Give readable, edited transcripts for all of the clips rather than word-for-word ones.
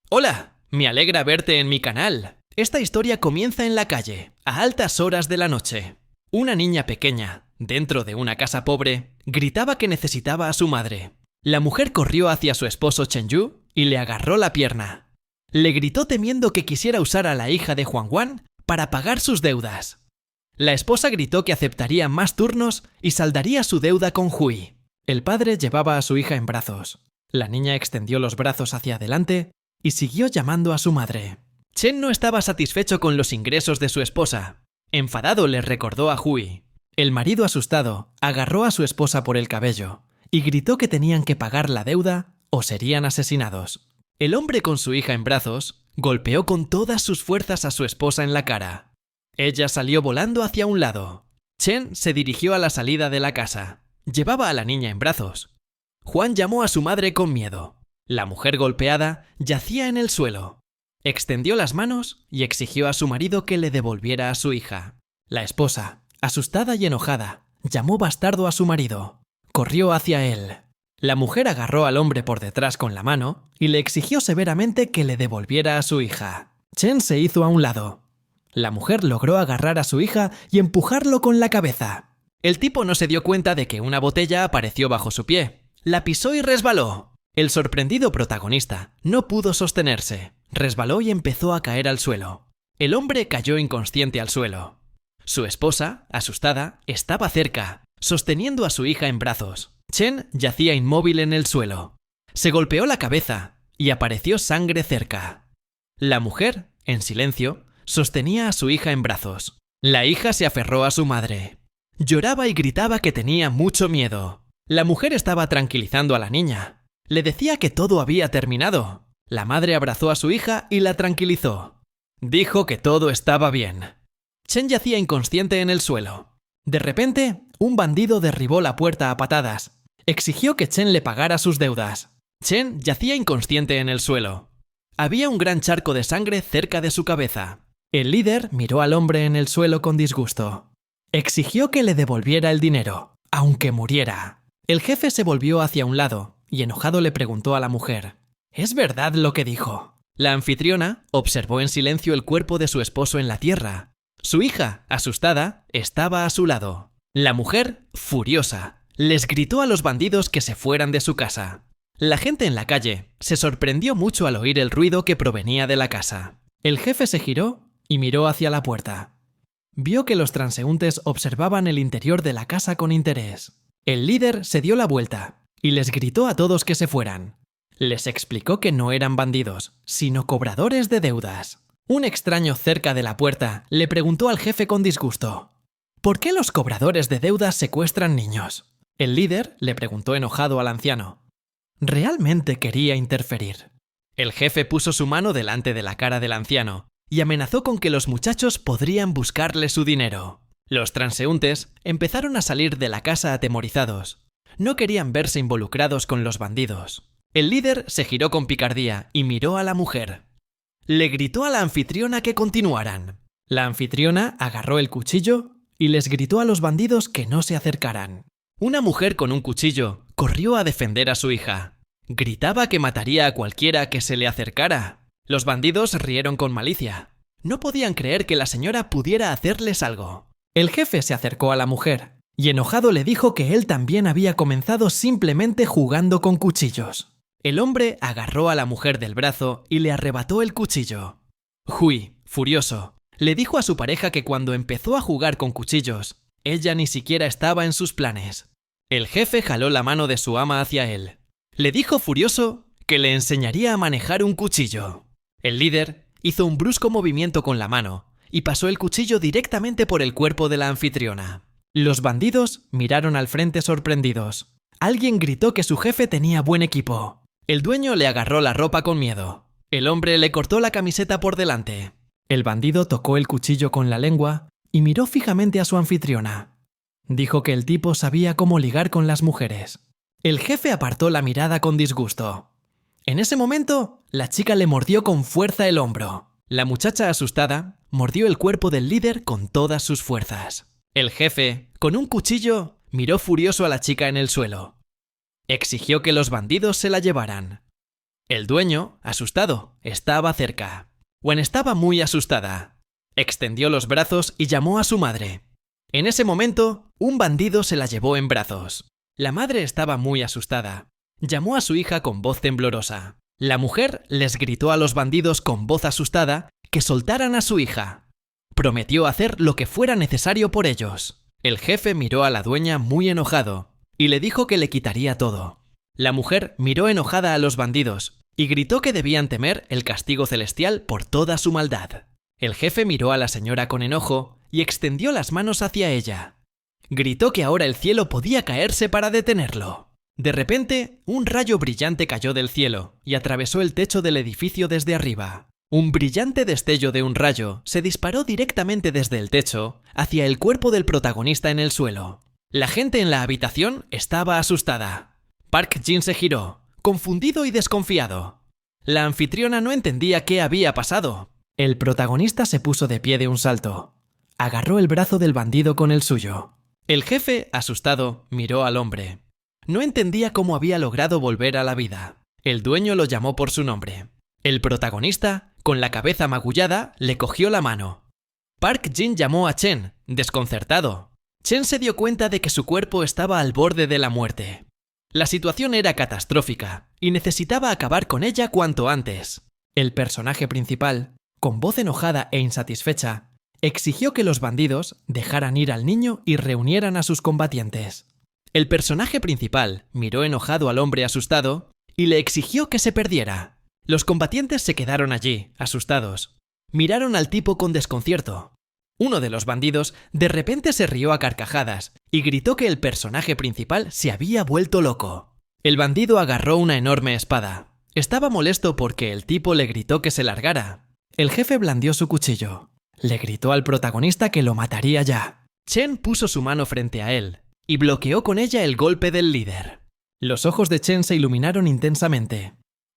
Hola, me alegra verte en mi canal. Esta historia comienza en la calle, a altas horas de la noche. Una niña pequeña, dentro de una casa pobre, gritaba que necesitaba a su madre. La mujer corrió hacia su esposo Chen Yu y le agarró la pierna. Le gritó temiendo que quisiera usar a la hija de Huang Wan para pagar sus deudas. La esposa gritó que aceptaría más turnos y saldaría su deuda con Hui. El padre llevaba a su hija en brazos. La niña extendió los brazos hacia adelante y siguió llamando a su madre. Chen no estaba satisfecho con los ingresos de su esposa. Enfadado le recordó a Hui. El marido, asustado, agarró a su esposa por el cabello y gritó que tenían que pagar la deuda o serían asesinados. El hombre, con su hija en brazos, golpeó con todas sus fuerzas a su esposa en la cara. Ella salió volando hacia un lado. Chen se dirigió a la salida de la casa. Llevaba a la niña en brazos. Juan llamó a su madre con miedo. La mujer golpeada yacía en el suelo. Extendió las manos y exigió a su marido que le devolviera a su hija. La esposa, asustada y enojada, llamó bastardo a su marido. Corrió hacia él. La mujer agarró al hombre por detrás con la mano y le exigió severamente que le devolviera a su hija. Chen se hizo a un lado. La mujer logró agarrar a su hija y empujarlo con la cabeza. El tipo no se dio cuenta de que una botella apareció bajo su pie. La pisó y resbaló. El sorprendido protagonista no pudo sostenerse. Resbaló y empezó a caer al suelo. El hombre cayó inconsciente al suelo. Su esposa, asustada, estaba cerca, sosteniendo a su hija en brazos. Chen yacía inmóvil en el suelo. Se golpeó la cabeza y apareció sangre cerca. La mujer, en silencio, sostenía a su hija en brazos. La hija se aferró a su madre. Lloraba y gritaba que tenía mucho miedo. La mujer estaba tranquilizando a la niña. Le decía que todo había terminado. La madre abrazó a su hija y la tranquilizó. Dijo que todo estaba bien. Chen yacía inconsciente en el suelo. De repente, un bandido derribó la puerta a patadas. Exigió que Chen le pagara sus deudas. Chen yacía inconsciente en el suelo. Había un gran charco de sangre cerca de su cabeza. El líder miró al hombre en el suelo con disgusto. Exigió que le devolviera el dinero, aunque muriera. El jefe se volvió hacia un lado y enojado le preguntó a la mujer: ¿Es verdad lo que dijo? La anfitriona observó en silencio el cuerpo de su esposo en la tierra. Su hija, asustada, estaba a su lado. La mujer, furiosa, les gritó a los bandidos que se fueran de su casa. La gente en la calle se sorprendió mucho al oír el ruido que provenía de la casa. El jefe se giró y miró hacia la puerta. Vio que los transeúntes observaban el interior de la casa con interés. El líder se dio la vuelta y les gritó a todos que se fueran. Les explicó que no eran bandidos, sino cobradores de deudas. Un extraño cerca de la puerta le preguntó al jefe con disgusto: ¿Por qué los cobradores de deudas secuestran niños? El líder le preguntó enojado al anciano. Realmente quería interferir. El jefe puso su mano delante de la cara del anciano y amenazó con que los muchachos podrían buscarle su dinero. Los transeúntes empezaron a salir de la casa atemorizados. No querían verse involucrados con los bandidos. El líder se giró con picardía y miró a la mujer. Le gritó a la anfitriona que continuaran. La anfitriona agarró el cuchillo y les gritó a los bandidos que no se acercaran. Una mujer con un cuchillo corrió a defender a su hija. Gritaba que mataría a cualquiera que se le acercara. Los bandidos rieron con malicia. No podían creer que la señora pudiera hacerles algo. El jefe se acercó a la mujer y enojado le dijo que él también había comenzado simplemente jugando con cuchillos. El hombre agarró a la mujer del brazo y le arrebató el cuchillo. Hui, furioso, le dijo a su pareja que cuando empezó a jugar con cuchillos, ella ni siquiera estaba en sus planes. El jefe jaló la mano de su ama hacia él. Le dijo furioso que le enseñaría a manejar un cuchillo. El líder hizo un brusco movimiento con la mano y pasó el cuchillo directamente por el cuerpo de la anfitriona. Los bandidos miraron al frente sorprendidos. Alguien gritó que su jefe tenía buen equipo. El dueño le agarró la ropa con miedo. El hombre le cortó la camiseta por delante. El bandido tocó el cuchillo con la lengua y miró fijamente a su anfitriona. Dijo que el tipo sabía cómo ligar con las mujeres. El jefe apartó la mirada con disgusto. En ese momento, la chica le mordió con fuerza el hombro. La muchacha, asustada, mordió el cuerpo del líder con todas sus fuerzas. El jefe, con un cuchillo, miró furioso a la chica en el suelo. Exigió que los bandidos se la llevaran. El dueño, asustado, estaba cerca. Wen estaba muy asustada. Extendió los brazos y llamó a su madre. En ese momento, un bandido se la llevó en brazos. La madre estaba muy asustada. Llamó a su hija con voz temblorosa. La mujer les gritó a los bandidos con voz asustada que soltaran a su hija. Prometió hacer lo que fuera necesario por ellos. El jefe miró a la dueña muy enojado y le dijo que le quitaría todo. La mujer miró enojada a los bandidos y gritó que debían temer el castigo celestial por toda su maldad. El jefe miró a la señora con enojo y extendió las manos hacia ella. Gritó que ahora el cielo podía caerse para detenerlo. De repente, un rayo brillante cayó del cielo y atravesó el techo del edificio desde arriba. Un brillante destello de un rayo se disparó directamente desde el techo hacia el cuerpo del protagonista en el suelo. La gente en la habitación estaba asustada. Park Jin se giró, confundido y desconfiado. La anfitriona no entendía qué había pasado. El protagonista se puso de pie de un salto. Agarró el brazo del bandido con el suyo. El jefe, asustado, miró al hombre. No entendía cómo había logrado volver a la vida. El dueño lo llamó por su nombre. El protagonista, con la cabeza magullada, le cogió la mano. Park Jin llamó a Chen, desconcertado. Chen se dio cuenta de que su cuerpo estaba al borde de la muerte. La situación era catastrófica y necesitaba acabar con ella cuanto antes. El personaje principal, con voz enojada e insatisfecha, exigió que los bandidos dejaran ir al niño y reunieran a sus combatientes. El personaje principal miró enojado al hombre asustado y le exigió que se perdiera. Los combatientes se quedaron allí, asustados. Miraron al tipo con desconcierto. Uno de los bandidos de repente se rió a carcajadas y gritó que el personaje principal se había vuelto loco. El bandido agarró una enorme espada. Estaba molesto porque el tipo le gritó que se largara. El jefe blandió su cuchillo. Le gritó al protagonista que lo mataría ya. Chen puso su mano frente a él y bloqueó con ella el golpe del líder. Los ojos de Chen se iluminaron intensamente.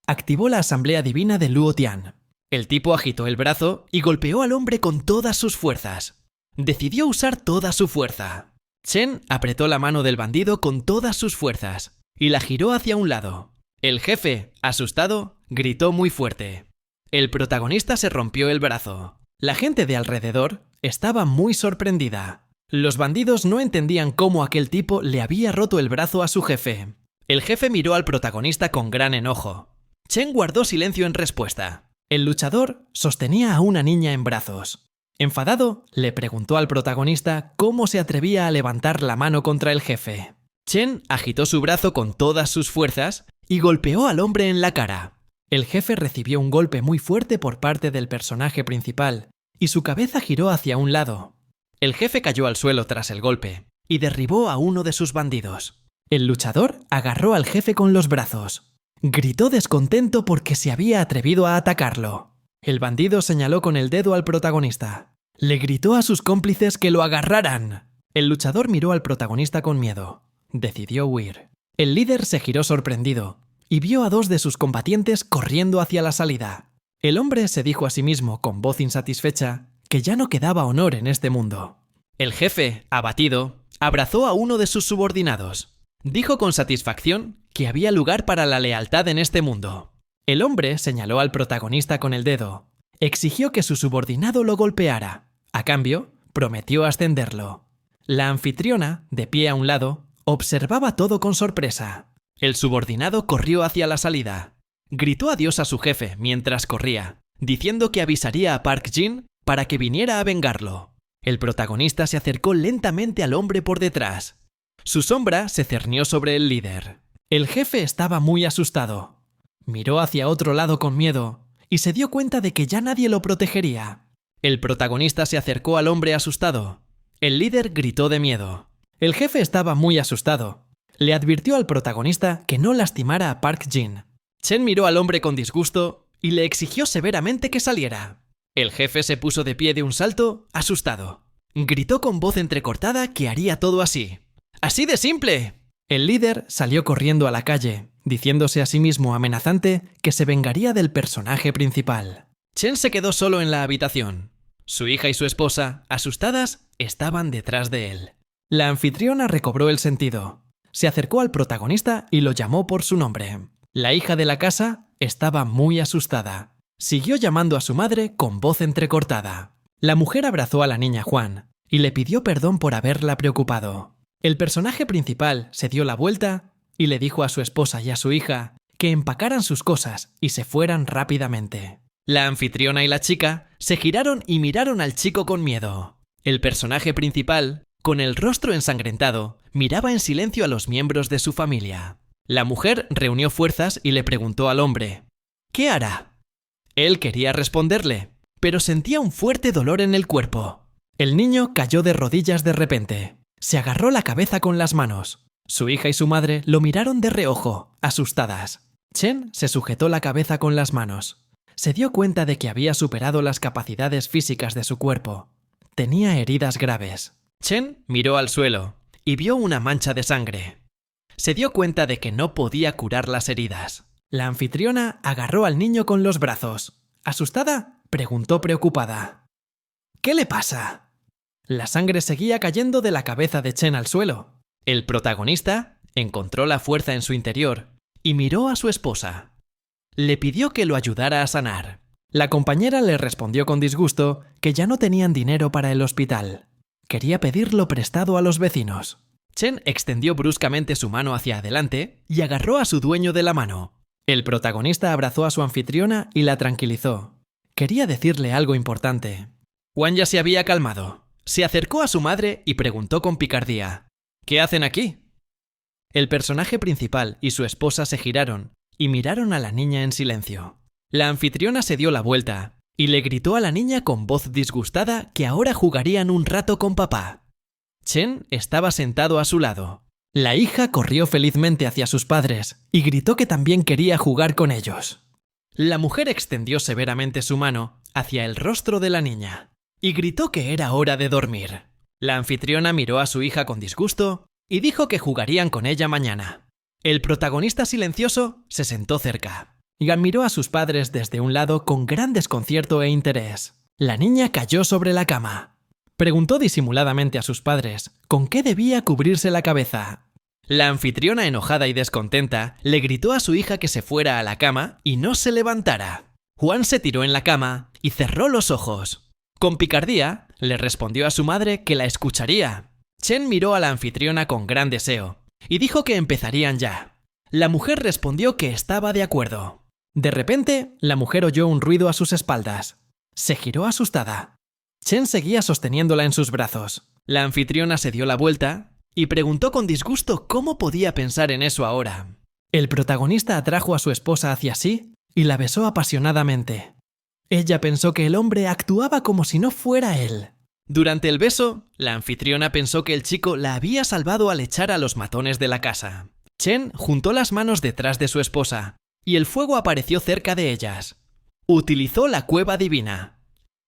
Activó la asamblea divina de Luo Tian. El tipo agitó el brazo y golpeó al hombre con todas sus fuerzas. Decidió usar toda su fuerza. Chen apretó la mano del bandido con todas sus fuerzas y la giró hacia un lado. El jefe, asustado, gritó muy fuerte. El protagonista se rompió el brazo. La gente de alrededor estaba muy sorprendida. Los bandidos no entendían cómo aquel tipo le había roto el brazo a su jefe. El jefe miró al protagonista con gran enojo. Chen guardó silencio en respuesta. El luchador sostenía a una niña en brazos. Enfadado, le preguntó al protagonista cómo se atrevía a levantar la mano contra el jefe. Chen agitó su brazo con todas sus fuerzas y golpeó al hombre en la cara. El jefe recibió un golpe muy fuerte por parte del personaje principal y su cabeza giró hacia un lado. El jefe cayó al suelo tras el golpe y derribó a uno de sus bandidos. El luchador agarró al jefe con los brazos. Gritó descontento porque se había atrevido a atacarlo. El bandido señaló con el dedo al protagonista. Le gritó a sus cómplices que lo agarraran. El luchador miró al protagonista con miedo. Decidió huir. El líder se giró sorprendido y vio a dos de sus combatientes corriendo hacia la salida. El hombre se dijo a sí mismo con voz insatisfecha que ya no quedaba honor en este mundo. El jefe, abatido, abrazó a uno de sus subordinados. Dijo con satisfacción que había lugar para la lealtad en este mundo. El hombre señaló al protagonista con el dedo. Exigió que su subordinado lo golpeara. A cambio, prometió ascenderlo. La anfitriona, de pie a un lado, observaba todo con sorpresa. El subordinado corrió hacia la salida. Gritó adiós a su jefe mientras corría, diciendo que avisaría a Park Jin para que viniera a vengarlo. El protagonista se acercó lentamente al hombre por detrás. Su sombra se cernió sobre el líder. El jefe estaba muy asustado. Miró hacia otro lado con miedo y se dio cuenta de que ya nadie lo protegería. El protagonista se acercó al hombre asustado. El líder gritó de miedo. El jefe estaba muy asustado. Le advirtió al protagonista que no lastimara a Park Jin. Chen miró al hombre con disgusto y le exigió severamente que saliera. El jefe se puso de pie de un salto, asustado. Gritó con voz entrecortada que haría todo así. ¡Así de simple! El líder salió corriendo a la calle, diciéndose a sí mismo amenazante que se vengaría del personaje principal. Chen se quedó solo en la habitación. Su hija y su esposa, asustadas, estaban detrás de él. La anfitriona recobró el sentido. Se acercó al protagonista y lo llamó por su nombre. La hija de la casa Estaba muy asustada. Siguió llamando a su madre con voz entrecortada. La mujer abrazó a la niña Juan y le pidió perdón por haberla preocupado. El personaje principal se dio la vuelta y le dijo a su esposa y a su hija que empacaran sus cosas y se fueran rápidamente. La anfitriona y la chica se giraron y miraron al chico con miedo. El personaje principal, con el rostro ensangrentado, miraba en silencio a los miembros de su familia. La mujer reunió fuerzas y le preguntó al hombre: ¿qué hará? Él quería responderle, pero sentía un fuerte dolor en el cuerpo. El niño cayó de rodillas de repente. Se agarró la cabeza con las manos. Su hija y su madre lo miraron de reojo, asustadas. Chen se sujetó la cabeza con las manos. Se dio cuenta de que había superado las capacidades físicas de su cuerpo. Tenía heridas graves. Chen miró al suelo y vio una mancha de sangre. Se dio cuenta de que no podía curar las heridas. La anfitriona agarró al niño con los brazos. Asustada, preguntó preocupada: ¿qué le pasa? La sangre seguía cayendo de la cabeza de Chen al suelo. El protagonista encontró la fuerza en su interior y miró a su esposa. Le pidió que lo ayudara a sanar. La compañera le respondió con disgusto que ya no tenían dinero para el hospital. Quería pedirlo prestado a los vecinos. Chen extendió bruscamente su mano hacia adelante y agarró a su dueño de la mano. El protagonista abrazó a su anfitriona y la tranquilizó. Quería decirle algo importante. Juan ya se había calmado. Se acercó a su madre y preguntó con picardía: ¿qué hacen aquí? El personaje principal y su esposa se giraron y miraron a la niña en silencio. La anfitriona se dio la vuelta y le gritó a la niña con voz disgustada que ahora jugarían un rato con papá. Chen estaba sentado a su lado. La hija corrió felizmente hacia sus padres y gritó que también quería jugar con ellos. La mujer extendió severamente su mano hacia el rostro de la niña y gritó que era hora de dormir. La anfitriona miró a su hija con disgusto y dijo que jugarían con ella mañana. El protagonista silencioso se sentó cerca y admiró a sus padres desde un lado con gran desconcierto e interés. La niña cayó sobre la cama. Preguntó disimuladamente a sus padres con qué debía cubrirse la cabeza. La anfitriona, enojada y descontenta, le gritó a su hija que se fuera a la cama y no se levantara. Juan se tiró en la cama y cerró los ojos. Con picardía, le respondió a su madre que la escucharía. Chen miró a la anfitriona con gran deseo y dijo que empezarían ya. La mujer respondió que estaba de acuerdo. De repente, la mujer oyó un ruido a sus espaldas. Se giró asustada. Chen seguía sosteniéndola en sus brazos. La anfitriona se dio la vuelta y preguntó con disgusto cómo podía pensar en eso ahora. El protagonista atrajo a su esposa hacia sí y la besó apasionadamente. Ella pensó que el hombre actuaba como si no fuera él. Durante el beso, la anfitriona pensó que el chico la había salvado al echar a los matones de la casa. Chen juntó las manos detrás de su esposa y el fuego apareció cerca de ellas. Utilizó la cueva divina.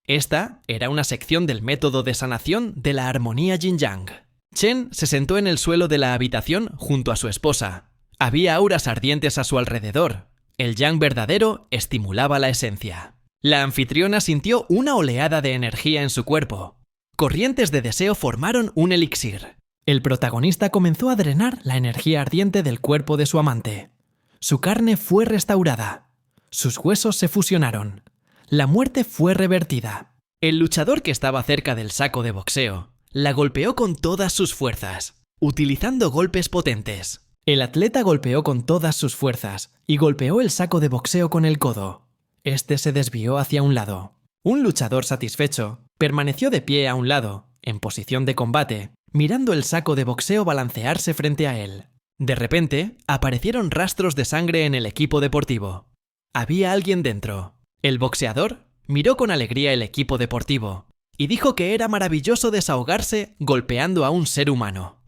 Esta era una sección del método de sanación de la armonía yin-yang. Chen se sentó en el suelo de la habitación junto a su esposa. Había auras ardientes a su alrededor. El yang verdadero estimulaba la esencia. La anfitriona sintió una oleada de energía en su cuerpo. Corrientes de deseo formaron un elixir. El protagonista comenzó a drenar la energía ardiente del cuerpo de su amante. Su carne fue restaurada. Sus huesos se fusionaron. La muerte fue revertida. El luchador que estaba cerca del saco de boxeo la golpeó con todas sus fuerzas, utilizando golpes potentes. El atleta golpeó con todas sus fuerzas y golpeó el saco de boxeo con el codo. Este se desvió hacia un lado. Un luchador satisfecho permaneció de pie a un lado, en posición de combate, mirando el saco de boxeo balancearse frente a él. De repente, aparecieron rastros de sangre en el equipo deportivo. Había alguien dentro. El boxeador miró con alegría el equipo deportivo y dijo que era maravilloso desahogarse golpeando a un ser humano.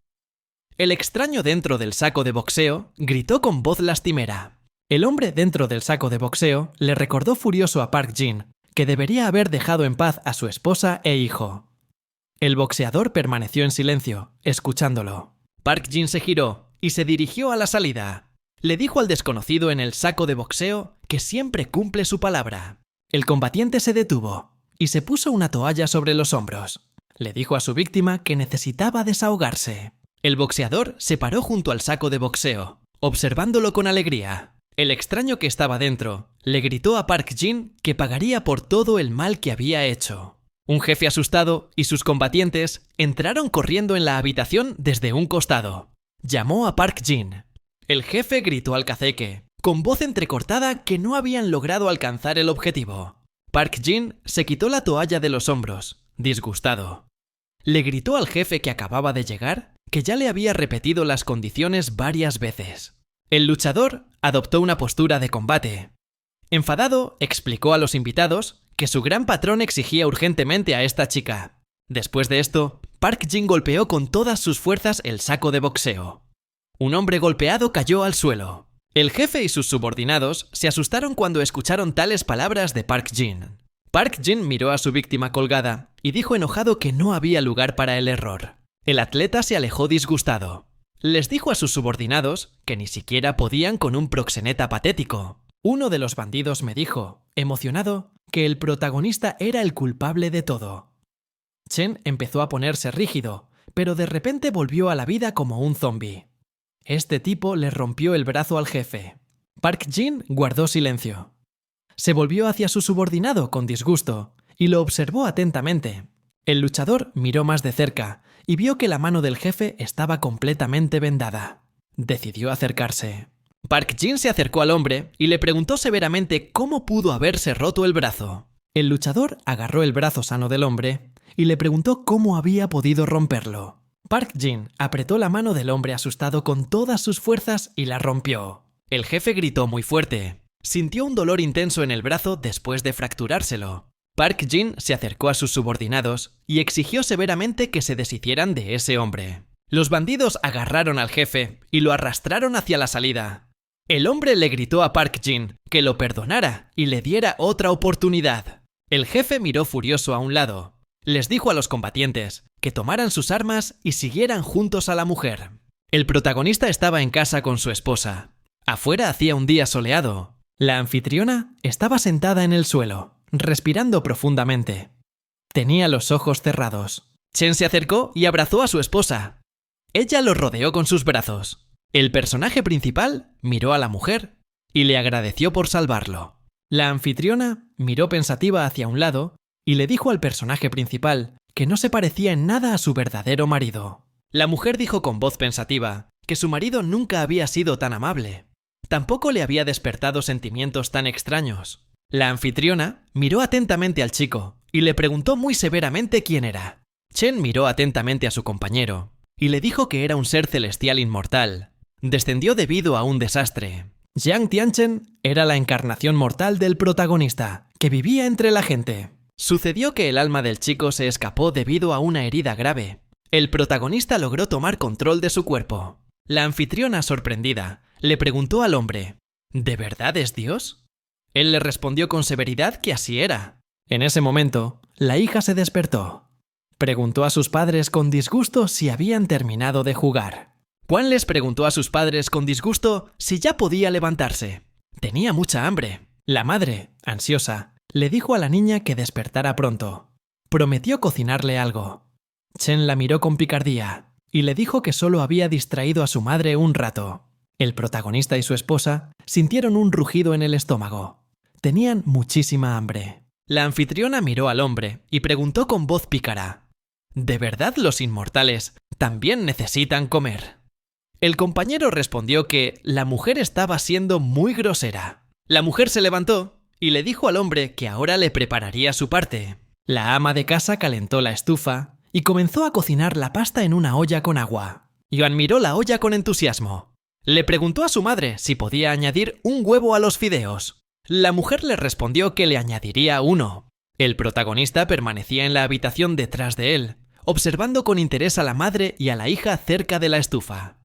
El extraño dentro del saco de boxeo gritó con voz lastimera. El hombre dentro del saco de boxeo le recordó furioso a Park Jin que debería haber dejado en paz a su esposa e hijo. El boxeador permaneció en silencio, escuchándolo. Park Jin se giró y se dirigió a la salida. Le dijo al desconocido en el saco de boxeo que siempre cumple su palabra. El combatiente se detuvo y se puso una toalla sobre los hombros. Le dijo a su víctima que necesitaba desahogarse. El boxeador se paró junto al saco de boxeo, observándolo con alegría. El extraño que estaba dentro le gritó a Park Jin que pagaría por todo el mal que había hecho. Un jefe asustado y sus combatientes entraron corriendo en la habitación desde un costado. Llamó a Park Jin. El jefe gritó al cacique, con voz entrecortada, que no habían logrado alcanzar el objetivo. Park Jin se quitó la toalla de los hombros, disgustado. Le gritó al jefe que acababa de llegar que ya le había repetido las condiciones varias veces. El luchador adoptó una postura de combate. Enfadado, explicó a los invitados que su gran patrón exigía urgentemente a esta chica. Después de esto, Park Jin golpeó con todas sus fuerzas el saco de boxeo. Un hombre golpeado cayó al suelo. El jefe y sus subordinados se asustaron cuando escucharon tales palabras de Park Jin. Park Jin miró a su víctima colgada y dijo enojado que no había lugar para el error. El atleta se alejó disgustado. Les dijo a sus subordinados que ni siquiera podían con un proxeneta patético. Uno de los bandidos me dijo, emocionado, que el protagonista era el culpable de todo. Chen empezó a ponerse rígido, pero de repente volvió a la vida como un zombi. Este tipo le rompió el brazo al jefe. Park Jin guardó silencio. Se volvió hacia su subordinado con disgusto y lo observó atentamente. El luchador miró más de cerca y vio que la mano del jefe estaba completamente vendada. Decidió acercarse. Park Jin se acercó al hombre y le preguntó severamente cómo pudo haberse roto el brazo. El luchador agarró el brazo sano del hombre y le preguntó cómo había podido romperlo. Park Jin apretó la mano del hombre asustado con todas sus fuerzas y la rompió. El jefe gritó muy fuerte. Sintió un dolor intenso en el brazo después de fracturárselo. Park Jin se acercó a sus subordinados y exigió severamente que se deshicieran de ese hombre. Los bandidos agarraron al jefe y lo arrastraron hacia la salida. El hombre le gritó a Park Jin que lo perdonara y le diera otra oportunidad. El jefe miró furioso a un lado. Les dijo a los combatientes que tomaran sus armas y siguieran juntos a la mujer. El protagonista estaba en casa con su esposa. Afuera hacía un día soleado. La anfitriona estaba sentada en el suelo, respirando profundamente. Tenía los ojos cerrados. Chen se acercó y abrazó a su esposa. Ella lo rodeó con sus brazos. El personaje principal miró a la mujer y le agradeció por salvarlo. La anfitriona miró pensativa hacia un lado y le dijo al personaje principal que no se parecía en nada a su verdadero marido. La mujer dijo con voz pensativa que su marido nunca había sido tan amable. Tampoco le había despertado sentimientos tan extraños. La anfitriona miró atentamente al chico y le preguntó muy severamente quién era. Chen miró atentamente a su compañero y le dijo que era un ser celestial inmortal. Descendió debido a un desastre. Jiang Tianchen era la encarnación mortal del protagonista, que vivía entre la gente. Sucedió que el alma del chico se escapó debido a una herida grave. El protagonista logró tomar control de su cuerpo. La anfitriona, sorprendida, le preguntó al hombre, ¿de verdad es Dios? Él le respondió con severidad que así era. En ese momento, la hija se despertó. Preguntó a sus padres con disgusto si habían terminado de jugar. Juan les preguntó a sus padres con disgusto si ya podía levantarse. Tenía mucha hambre. La madre, ansiosa, le dijo a la niña que despertara pronto. Prometió cocinarle algo. Chen la miró con picardía y le dijo que solo había distraído a su madre un rato. El protagonista y su esposa sintieron un rugido en el estómago. Tenían muchísima hambre. La anfitriona miró al hombre y preguntó con voz pícara, ¿de verdad los inmortales también necesitan comer? El compañero respondió que la mujer estaba siendo muy grosera. La mujer se levantó y le dijo al hombre que ahora le prepararía su parte. La ama de casa calentó la estufa y comenzó a cocinar la pasta en una olla con agua. Yuan miró la olla con entusiasmo. Le preguntó a su madre si podía añadir un huevo a los fideos. La mujer le respondió que le añadiría uno. El protagonista permanecía en la habitación detrás de él, observando con interés a la madre y a la hija cerca de la estufa.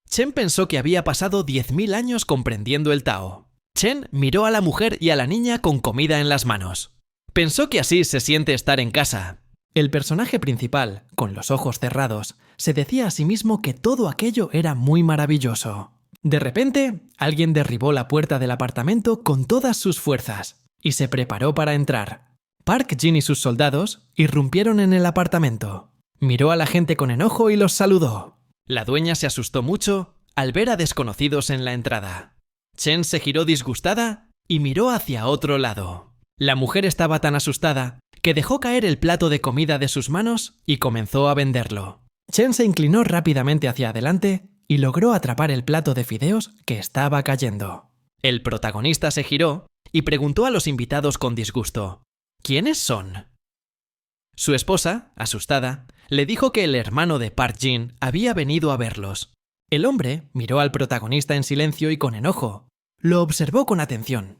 Chen pensó que había pasado 10.000 años comprendiendo el Tao. Chen miró a la mujer y a la niña con comida en las manos. Pensó que así se siente estar en casa. El personaje principal, con los ojos cerrados, se decía a sí mismo que todo aquello era muy maravilloso. De repente, alguien derribó la puerta del apartamento con todas sus fuerzas y se preparó para entrar. Park Jin y sus soldados irrumpieron en el apartamento. Miró a la gente con enojo y los saludó. La dueña se asustó mucho al ver a desconocidos en la entrada. Chen se giró disgustada y miró hacia otro lado. La mujer estaba tan asustada que dejó caer el plato de comida de sus manos y comenzó a venderlo. Chen se inclinó rápidamente hacia adelante y logró atrapar el plato de fideos que estaba cayendo. El protagonista se giró y preguntó a los invitados con disgusto: ¿quiénes son? Su esposa, asustada, le dijo que el hermano de Park Jin había venido a verlos. El hombre miró al protagonista en silencio y con enojo. Lo observó con atención.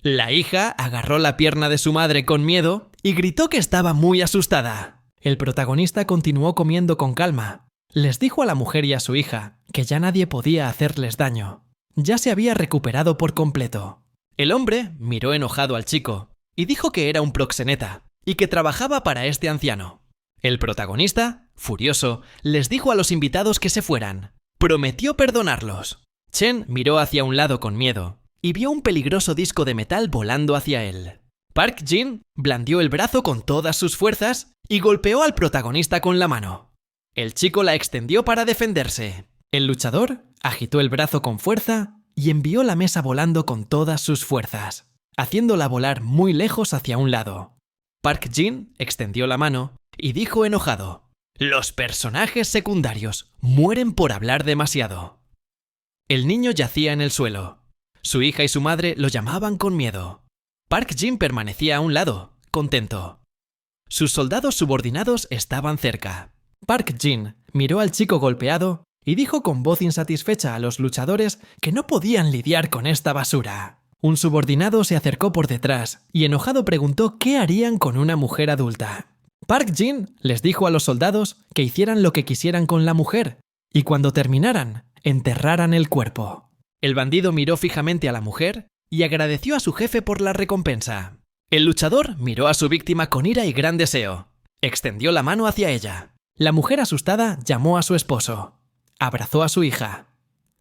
La hija agarró la pierna de su madre con miedo y gritó que estaba muy asustada. El protagonista continuó comiendo con calma. Les dijo a la mujer y a su hija que ya nadie podía hacerles daño. Ya se había recuperado por completo. El hombre miró enojado al chico y dijo que era un proxeneta y que trabajaba para este anciano. El protagonista, furioso, les dijo a los invitados que se fueran. Prometió perdonarlos. Chen miró hacia un lado con miedo y vio un peligroso disco de metal volando hacia él. Park Jin blandió el brazo con todas sus fuerzas y golpeó al protagonista con la mano. El chico la extendió para defenderse. El luchador agitó el brazo con fuerza y envió la mesa volando con todas sus fuerzas, haciéndola volar muy lejos hacia un lado. Park Jin extendió la mano y dijo enojado: «Los personajes secundarios mueren por hablar demasiado». El niño yacía en el suelo. Su hija y su madre lo llamaban con miedo. Park Jin permanecía a un lado, contento. Sus soldados subordinados estaban cerca. Park Jin miró al chico golpeado y dijo con voz insatisfecha a los luchadores que no podían lidiar con esta basura. Un subordinado se acercó por detrás y enojado preguntó qué harían con una mujer adulta. Park Jin les dijo a los soldados que hicieran lo que quisieran con la mujer y cuando terminaran, enterraran el cuerpo. El bandido miró fijamente a la mujer y agradeció a su jefe por la recompensa. El luchador miró a su víctima con ira y gran deseo. Extendió la mano hacia ella. La mujer asustada llamó a su esposo. Abrazó a su hija.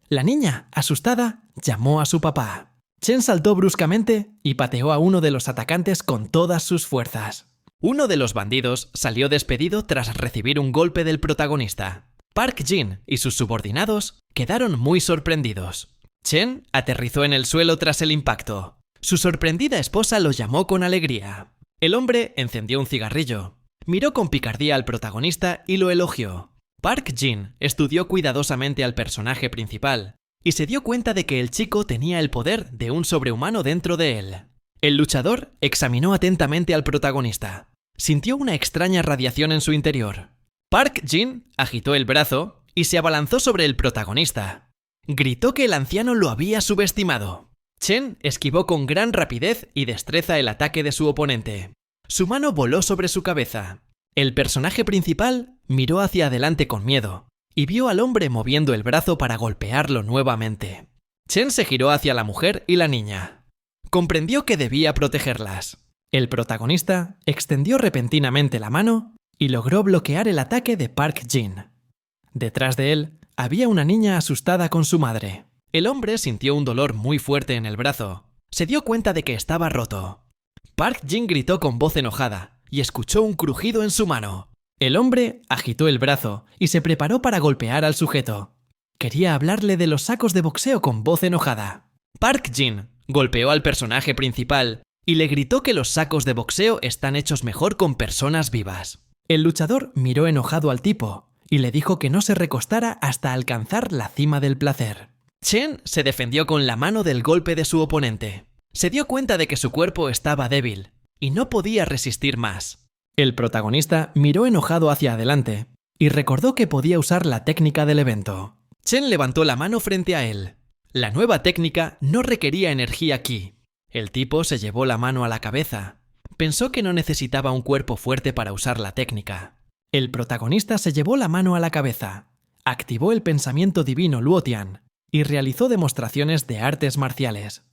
La niña, asustada, llamó a su papá. Chen saltó bruscamente y pateó a uno de los atacantes con todas sus fuerzas. Uno de los bandidos salió despedido tras recibir un golpe del protagonista. Park Jin y sus subordinados quedaron muy sorprendidos. Chen aterrizó en el suelo tras el impacto. Su sorprendida esposa lo llamó con alegría. El hombre encendió un cigarrillo, miró con picardía al protagonista y lo elogió. Park Jin estudió cuidadosamente al personaje principal y se dio cuenta de que el chico tenía el poder de un sobrehumano dentro de él. El luchador examinó atentamente al protagonista. Sintió una extraña radiación en su interior. Park Jin agitó el brazo y se abalanzó sobre el protagonista. Gritó que el anciano lo había subestimado. Chen esquivó con gran rapidez y destreza el ataque de su oponente. Su mano voló sobre su cabeza. El personaje principal miró hacia adelante con miedo y vio al hombre moviendo el brazo para golpearlo nuevamente. Chen se giró hacia la mujer y la niña. Comprendió que debía protegerlas. El protagonista extendió repentinamente la mano y logró bloquear el ataque de Park Jin. Detrás de él había una niña asustada con su madre. El hombre sintió un dolor muy fuerte en el brazo. Se dio cuenta de que estaba roto. Park Jin gritó con voz enojada y escuchó un crujido en su mano. El hombre agitó el brazo y se preparó para golpear al sujeto. Quería hablarle de los sacos de boxeo con voz enojada. Park Jin golpeó al personaje principal y le gritó que los sacos de boxeo están hechos mejor con personas vivas. El luchador miró enojado al tipo y le dijo que no se recostara hasta alcanzar la cima del placer. Chen se defendió con la mano del golpe de su oponente. Se dio cuenta de que su cuerpo estaba débil y no podía resistir más. El protagonista miró enojado hacia adelante y recordó que podía usar la técnica del evento. Chen levantó la mano frente a él. La nueva técnica no requería energía ki. El tipo se llevó la mano a la cabeza. Pensó que no necesitaba un cuerpo fuerte para usar la técnica. El protagonista se llevó la mano a la cabeza, activó el pensamiento divino Luotian y realizó demostraciones de artes marciales.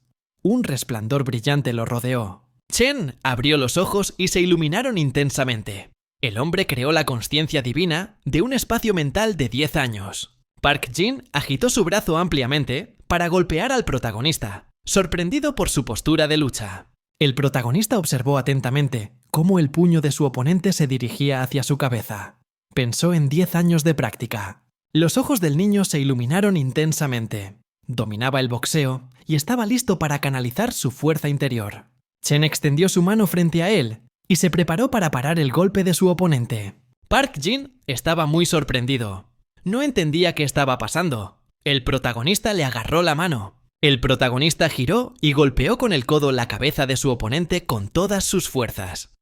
Un resplandor brillante lo rodeó. Chen abrió los ojos y se iluminaron intensamente. El hombre creó la consciencia divina de un espacio mental de 10 años. Park Jin agitó su brazo ampliamente para golpear al protagonista, sorprendido por su postura de lucha. El protagonista observó atentamente cómo el puño de su oponente se dirigía hacia su cabeza. Pensó en 10 años de práctica. Los ojos del niño se iluminaron intensamente. Dominaba el boxeo y estaba listo para canalizar su fuerza interior. Chen extendió su mano frente a él y se preparó para parar el golpe de su oponente. Park Jin estaba muy sorprendido. No entendía qué estaba pasando. El protagonista le agarró la mano. El protagonista giró y golpeó con el codo la cabeza de su oponente con todas sus fuerzas.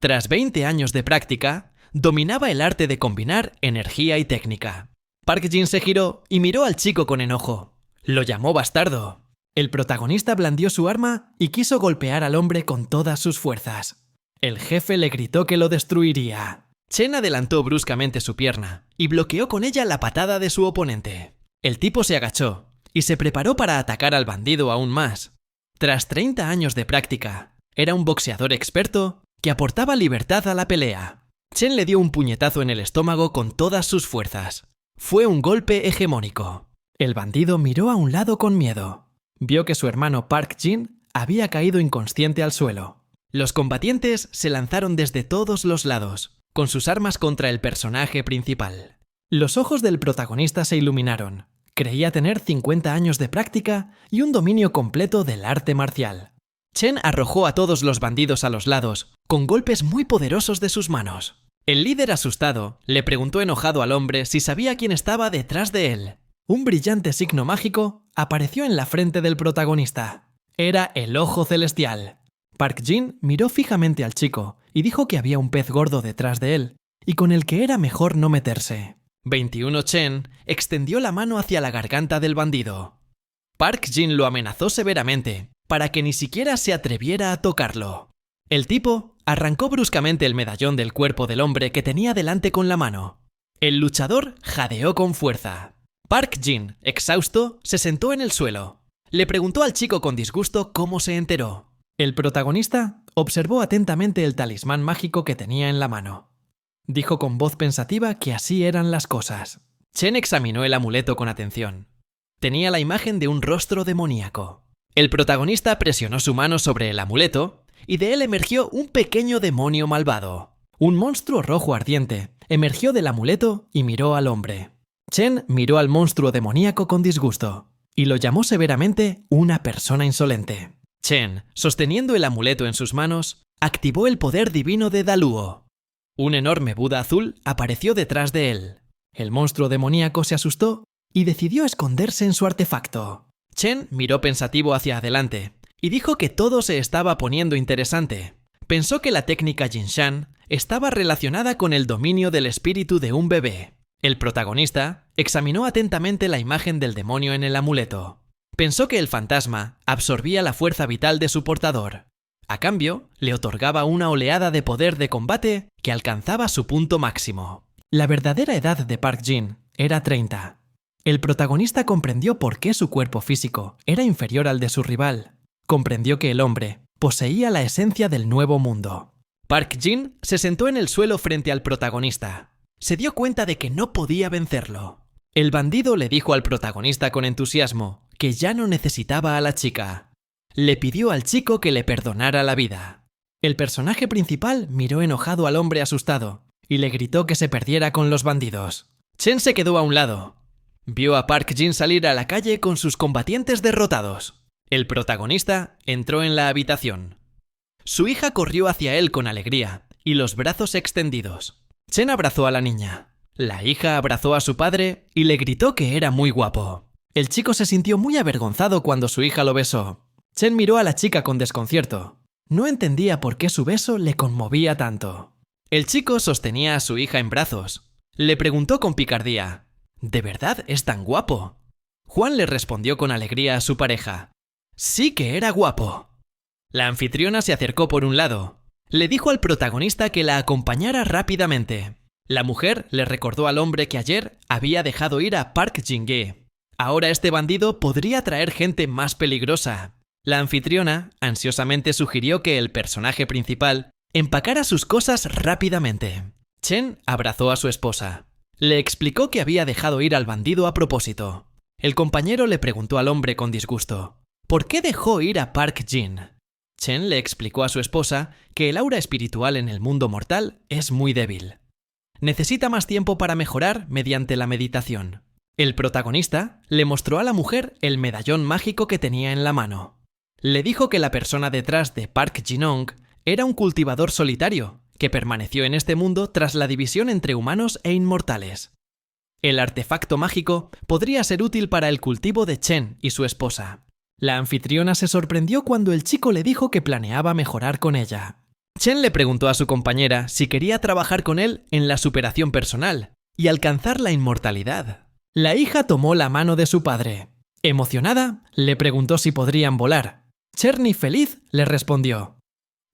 Tras 20 años de práctica, dominaba el arte de combinar energía y técnica. Park Jin se giró y miró al chico con enojo. Lo llamó bastardo. El protagonista blandió su arma y quiso golpear al hombre con todas sus fuerzas. El jefe le gritó que lo destruiría. Chen adelantó bruscamente su pierna y bloqueó con ella la patada de su oponente. El tipo se agachó y se preparó para atacar al bandido aún más. Tras 30 años de práctica, era un boxeador experto que aportaba libertad a la pelea. Chen le dio un puñetazo en el estómago con todas sus fuerzas. Fue un golpe hegemónico. El bandido miró a un lado con miedo. Vio que su hermano Park Jin había caído inconsciente al suelo. Los combatientes se lanzaron desde todos los lados, con sus armas contra el personaje principal. Los ojos del protagonista se iluminaron. Creía tener 50 años de práctica y un dominio completo del arte marcial. Chen arrojó a todos los bandidos a los lados, con golpes muy poderosos de sus manos. El líder asustado le preguntó enojado al hombre si sabía quién estaba detrás de él. Un brillante signo mágico apareció en la frente del protagonista. Era el Ojo Celestial. Park Jin miró fijamente al chico y dijo que había un pez gordo detrás de él y con el que era mejor no meterse. 21 Chen extendió la mano hacia la garganta del bandido. Park Jin lo amenazó severamente para que ni siquiera se atreviera a tocarlo. El tipo arrancó bruscamente el medallón del cuerpo del hombre que tenía delante con la mano. El luchador jadeó con fuerza. Park Jin, exhausto, se sentó en el suelo. Le preguntó al chico con disgusto cómo se enteró. El protagonista observó atentamente el talismán mágico que tenía en la mano. Dijo con voz pensativa que así eran las cosas. Chen examinó el amuleto con atención. Tenía la imagen de un rostro demoníaco. El protagonista presionó su mano sobre el amuleto y de él emergió un pequeño demonio malvado. Un monstruo rojo ardiente emergió del amuleto y miró al hombre. Chen miró al monstruo demoníaco con disgusto y lo llamó severamente una persona insolente. Chen, sosteniendo el amuleto en sus manos, activó el poder divino de Daluo. Un enorme Buda azul apareció detrás de él. El monstruo demoníaco se asustó y decidió esconderse en su artefacto. Chen miró pensativo hacia adelante y dijo que todo se estaba poniendo interesante. Pensó que la técnica Jinshan estaba relacionada con el dominio del espíritu de un bebé. El protagonista examinó atentamente la imagen del demonio en el amuleto. Pensó que el fantasma absorbía la fuerza vital de su portador. A cambio, le otorgaba una oleada de poder de combate que alcanzaba su punto máximo. La verdadera edad de Park Jin era 30. El protagonista comprendió por qué su cuerpo físico era inferior al de su rival. Comprendió que el hombre poseía la esencia del nuevo mundo. Park Jin se sentó en el suelo frente al protagonista. Se dio cuenta de que no podía vencerlo. El bandido le dijo al protagonista con entusiasmo que ya no necesitaba a la chica. Le pidió al chico que le perdonara la vida. El personaje principal miró enojado al hombre asustado y le gritó que se perdiera con los bandidos. Chen se quedó a un lado. Vio a Park Jin salir a la calle con sus combatientes derrotados. El protagonista entró en la habitación. Su hija corrió hacia él con alegría y los brazos extendidos. Chen abrazó a la niña. La hija abrazó a su padre y le gritó que era muy guapo. El chico se sintió muy avergonzado cuando su hija lo besó. Chen miró a la chica con desconcierto. No entendía por qué su beso le conmovía tanto. El chico sostenía a su hija en brazos. Le preguntó con picardía: ¿De verdad es tan guapo? Juan le respondió con alegría a su pareja: sí que era guapo. La anfitriona se acercó por un lado. Le dijo al protagonista que la acompañara rápidamente. La mujer le recordó al hombre que ayer había dejado ir a Park Jin-ge. Ahora este bandido podría traer gente más peligrosa. La anfitriona ansiosamente sugirió que el personaje principal empacara sus cosas rápidamente. Chen abrazó a su esposa. Le explicó que había dejado ir al bandido a propósito. El compañero le preguntó al hombre con disgusto: ¿por qué dejó ir a Park Jin? Chen le explicó a su esposa que el aura espiritual en el mundo mortal es muy débil. Necesita más tiempo para mejorar mediante la meditación. El protagonista le mostró a la mujer el medallón mágico que tenía en la mano. Le dijo que la persona detrás de Park Jin-ong era un cultivador solitario que permaneció en este mundo tras la división entre humanos e inmortales. El artefacto mágico podría ser útil para el cultivo de Chen y su esposa. La anfitriona se sorprendió cuando el chico le dijo que planeaba mejorar con ella. Chen le preguntó a su compañera si quería trabajar con él en la superación personal y alcanzar la inmortalidad. La hija tomó la mano de su padre. Emocionada, le preguntó si podrían volar. Cherny, feliz, le respondió: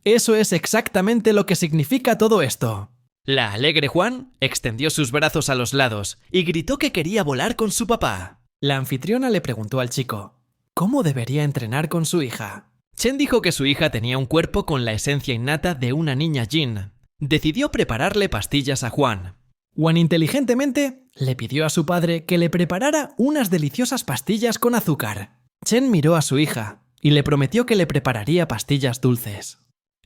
«Eso es exactamente lo que significa todo esto». La alegre Juan extendió sus brazos a los lados y gritó que quería volar con su papá. La anfitriona le preguntó al chico ¿cómo debería entrenar con su hija? Chen dijo que su hija tenía un cuerpo con la esencia innata de una niña Jin. Decidió prepararle pastillas a Juan. Juan inteligentemente le pidió a su padre que le preparara unas deliciosas pastillas con azúcar. Chen miró a su hija y le prometió que le prepararía pastillas dulces.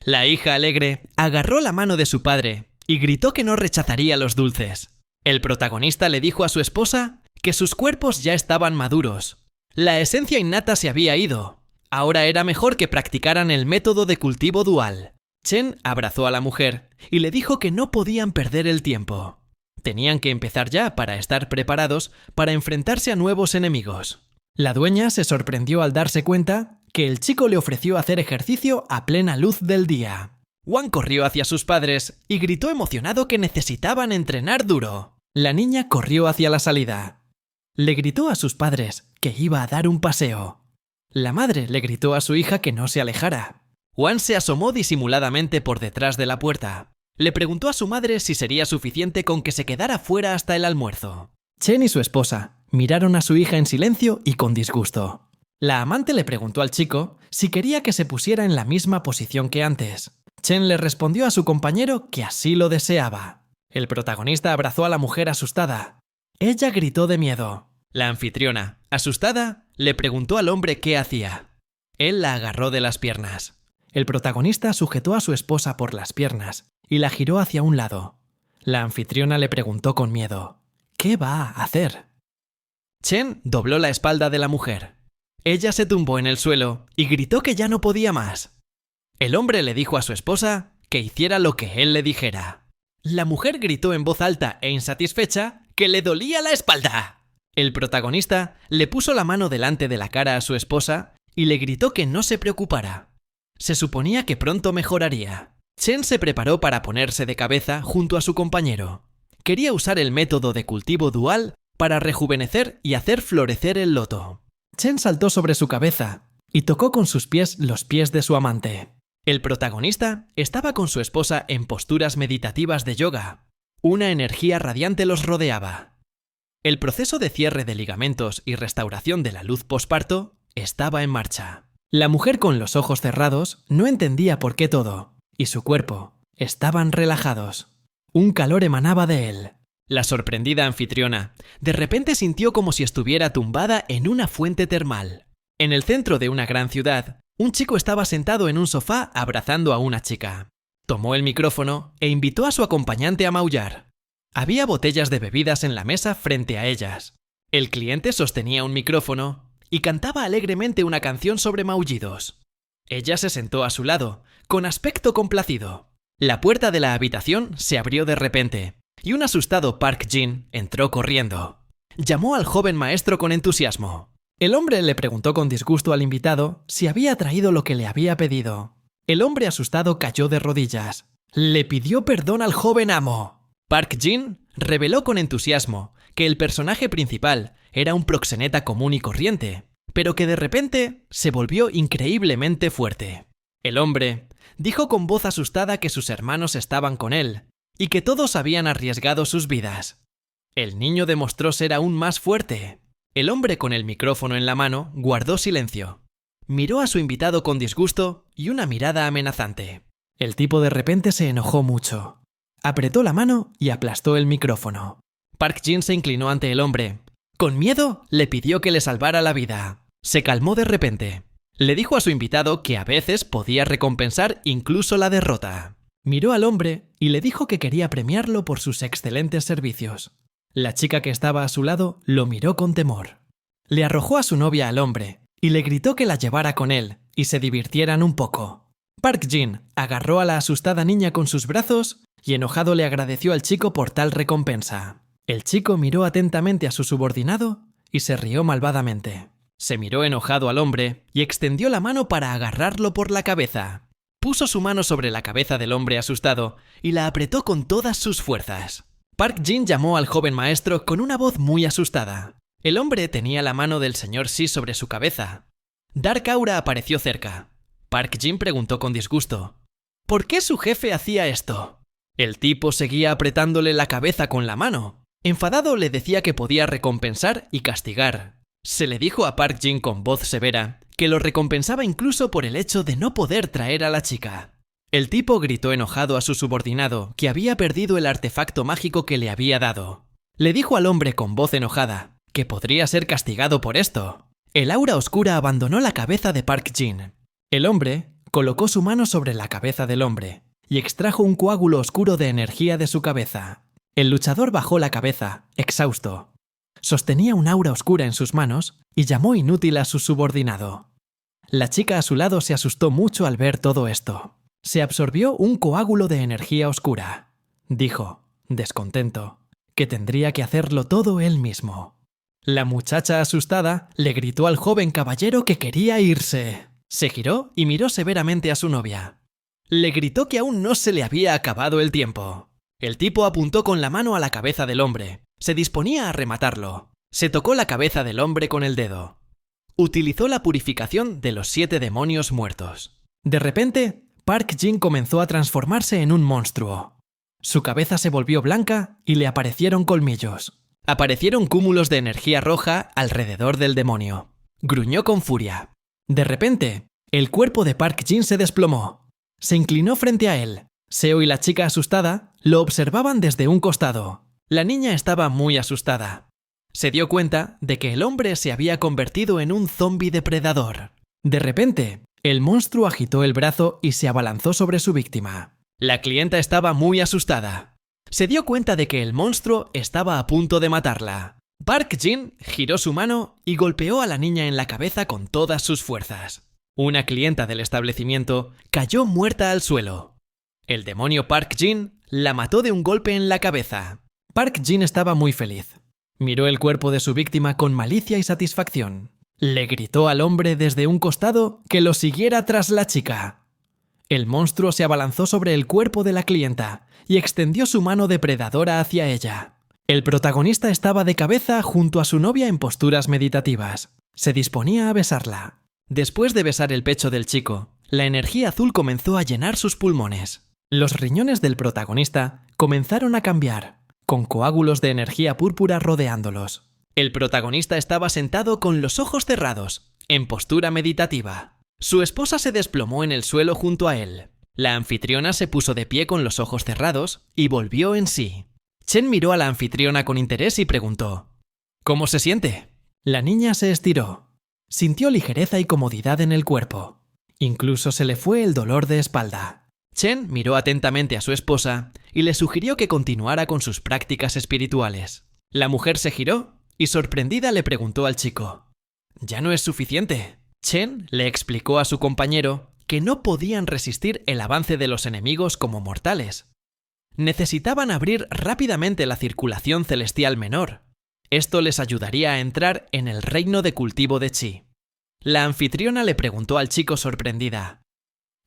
La hija alegre agarró la mano de su padre y gritó que no rechazaría los dulces. El protagonista le dijo a su esposa que sus cuerpos ya estaban maduros. La esencia innata se había ido. Ahora era mejor que practicaran el método de cultivo dual. Chen abrazó a la mujer y le dijo que no podían perder el tiempo. Tenían que empezar ya para estar preparados para enfrentarse a nuevos enemigos. La dueña se sorprendió al darse cuenta que el chico le ofreció hacer ejercicio a plena luz del día. Wang corrió hacia sus padres y gritó emocionado que necesitaban entrenar duro. La niña corrió hacia la salida. Le gritó a sus padres que iba a dar un paseo. La madre le gritó a su hija que no se alejara. Wang se asomó disimuladamente por detrás de la puerta. Le preguntó a su madre si sería suficiente con que se quedara fuera hasta el almuerzo. Chen y su esposa miraron a su hija en silencio y con disgusto. La amante le preguntó al chico si quería que se pusiera en la misma posición que antes. Chen le respondió a su compañero que así lo deseaba. El protagonista abrazó a la mujer asustada. Ella gritó de miedo. La anfitriona, asustada, le preguntó al hombre qué hacía. Él la agarró de las piernas. El protagonista sujetó a su esposa por las piernas y la giró hacia un lado. La anfitriona le preguntó con miedo: ¿qué va a hacer? Chen dobló la espalda de la mujer. Ella se tumbó en el suelo y gritó que ya no podía más. El hombre le dijo a su esposa que hiciera lo que él le dijera. La mujer gritó en voz alta e insatisfecha que le dolía la espalda. El protagonista le puso la mano delante de la cara a su esposa y le gritó que no se preocupara. Se suponía que pronto mejoraría. Chen se preparó para ponerse de cabeza junto a su compañero. Quería usar el método de cultivo dual para rejuvenecer y hacer florecer el loto. Chen saltó sobre su cabeza y tocó con sus pies los pies de su amante. El protagonista estaba con su esposa en posturas meditativas de yoga. Una energía radiante los rodeaba. El proceso de cierre de ligamentos y restauración de la luz posparto estaba en marcha. La mujer con los ojos cerrados no entendía por qué todo, y su cuerpo estaban relajados. Un calor emanaba de él. La sorprendida anfitriona de repente sintió como si estuviera tumbada en una fuente termal. En el centro de una gran ciudad, un chico estaba sentado en un sofá abrazando a una chica. Tomó el micrófono e invitó a su acompañante a maullar. Había botellas de bebidas en la mesa frente a ellas. El cliente sostenía un micrófono y cantaba alegremente una canción sobre maullidos. Ella se sentó a su lado, con aspecto complacido. La puerta de la habitación se abrió de repente y un asustado Park Jin entró corriendo. Llamó al joven maestro con entusiasmo. El hombre le preguntó con disgusto al invitado si había traído lo que le había pedido. El hombre asustado cayó de rodillas. Le pidió perdón al joven amo. Park Jin reveló con entusiasmo que el personaje principal era un proxeneta común y corriente, pero que de repente se volvió increíblemente fuerte. El hombre dijo con voz asustada que sus hermanos estaban con él y que todos habían arriesgado sus vidas. El niño demostró ser aún más fuerte. El hombre con el micrófono en la mano guardó silencio. Miró a su invitado con disgusto y una mirada amenazante. El tipo de repente se enojó mucho. Apretó la mano y aplastó el micrófono. Park Jin se inclinó ante el hombre. Con miedo, le pidió que le salvara la vida. Se calmó de repente. Le dijo a su invitado que a veces podía recompensar incluso la derrota. Miró al hombre y le dijo que quería premiarlo por sus excelentes servicios. La chica que estaba a su lado lo miró con temor. Le arrojó a su novia al hombre y le gritó que la llevara con él y se divirtieran un poco. Park Jin agarró a la asustada niña con sus brazos y enojado le agradeció al chico por tal recompensa. El chico miró atentamente a su subordinado y se rió malvadamente. Se miró enojado al hombre y extendió la mano para agarrarlo por la cabeza. Puso su mano sobre la cabeza del hombre asustado y la apretó con todas sus fuerzas. Park Jin llamó al joven maestro con una voz muy asustada. El hombre tenía la mano del señor Si sobre su cabeza. Dark Aura apareció cerca. Park Jin preguntó con disgusto: ¿por qué su jefe hacía esto? El tipo seguía apretándole la cabeza con la mano. Enfadado le decía que podía recompensar y castigar. Se le dijo a Park Jin con voz severa que lo recompensaba incluso por el hecho de no poder traer a la chica. El tipo gritó enojado a su subordinado que había perdido el artefacto mágico que le había dado. Le dijo al hombre con voz enojada que podría ser castigado por esto. El aura oscura abandonó la cabeza de Park Jin. El hombre colocó su mano sobre la cabeza del hombre y extrajo un coágulo oscuro de energía de su cabeza. El luchador bajó la cabeza, exhausto. Sostenía un aura oscura en sus manos y llamó inútil a su subordinado. La chica a su lado se asustó mucho al ver todo esto. Se absorbió un coágulo de energía oscura. Dijo, descontento, que tendría que hacerlo todo él mismo. La muchacha asustada le gritó al joven caballero que quería irse. Se giró y miró severamente a su novia. Le gritó que aún no se le había acabado el tiempo. El tipo apuntó con la mano a la cabeza del hombre. Se disponía a rematarlo. Se tocó la cabeza del hombre con el dedo. Utilizó la purificación de los 7 demonios muertos. De repente, Park Jin comenzó a transformarse en un monstruo. Su cabeza se volvió blanca y le aparecieron colmillos. Aparecieron cúmulos de energía roja alrededor del demonio. Gruñó con furia. De repente, el cuerpo de Park Jin se desplomó. Se inclinó frente a él. Seo y la chica asustada lo observaban desde un costado. La niña estaba muy asustada. Se dio cuenta de que el hombre se había convertido en un zombi depredador. De repente, el monstruo agitó el brazo y se abalanzó sobre su víctima. La clienta estaba muy asustada. Se dio cuenta de que el monstruo estaba a punto de matarla. Park Jin giró su mano y golpeó a la niña en la cabeza con todas sus fuerzas. Una clienta del establecimiento cayó muerta al suelo. El demonio Park Jin la mató de un golpe en la cabeza. Park Jin estaba muy feliz. Miró el cuerpo de su víctima con malicia y satisfacción. Le gritó al hombre desde un costado que lo siguiera tras la chica. El monstruo se abalanzó sobre el cuerpo de la clienta y extendió su mano depredadora hacia ella. El protagonista estaba de cabeza junto a su novia en posturas meditativas. Se disponía a besarla. Después de besar el pecho del chico, la energía azul comenzó a llenar sus pulmones. Los riñones del protagonista comenzaron a cambiar, con coágulos de energía púrpura rodeándolos. El protagonista estaba sentado con los ojos cerrados, en postura meditativa. Su esposa se desplomó en el suelo junto a él. La anfitriona se puso de pie con los ojos cerrados y volvió en sí. Chen miró a la anfitriona con interés y preguntó: ¿cómo se siente? La niña se estiró. Sintió ligereza y comodidad en el cuerpo. Incluso se le fue el dolor de espalda. Chen miró atentamente a su esposa y le sugirió que continuara con sus prácticas espirituales. La mujer se giró y sorprendida le preguntó al chico: ¿ya no es suficiente? Chen le explicó a su compañero que no podían resistir el avance de los enemigos como mortales. Necesitaban abrir rápidamente la circulación celestial menor. Esto les ayudaría a entrar en el reino de cultivo de chi. La anfitriona le preguntó al chico sorprendida: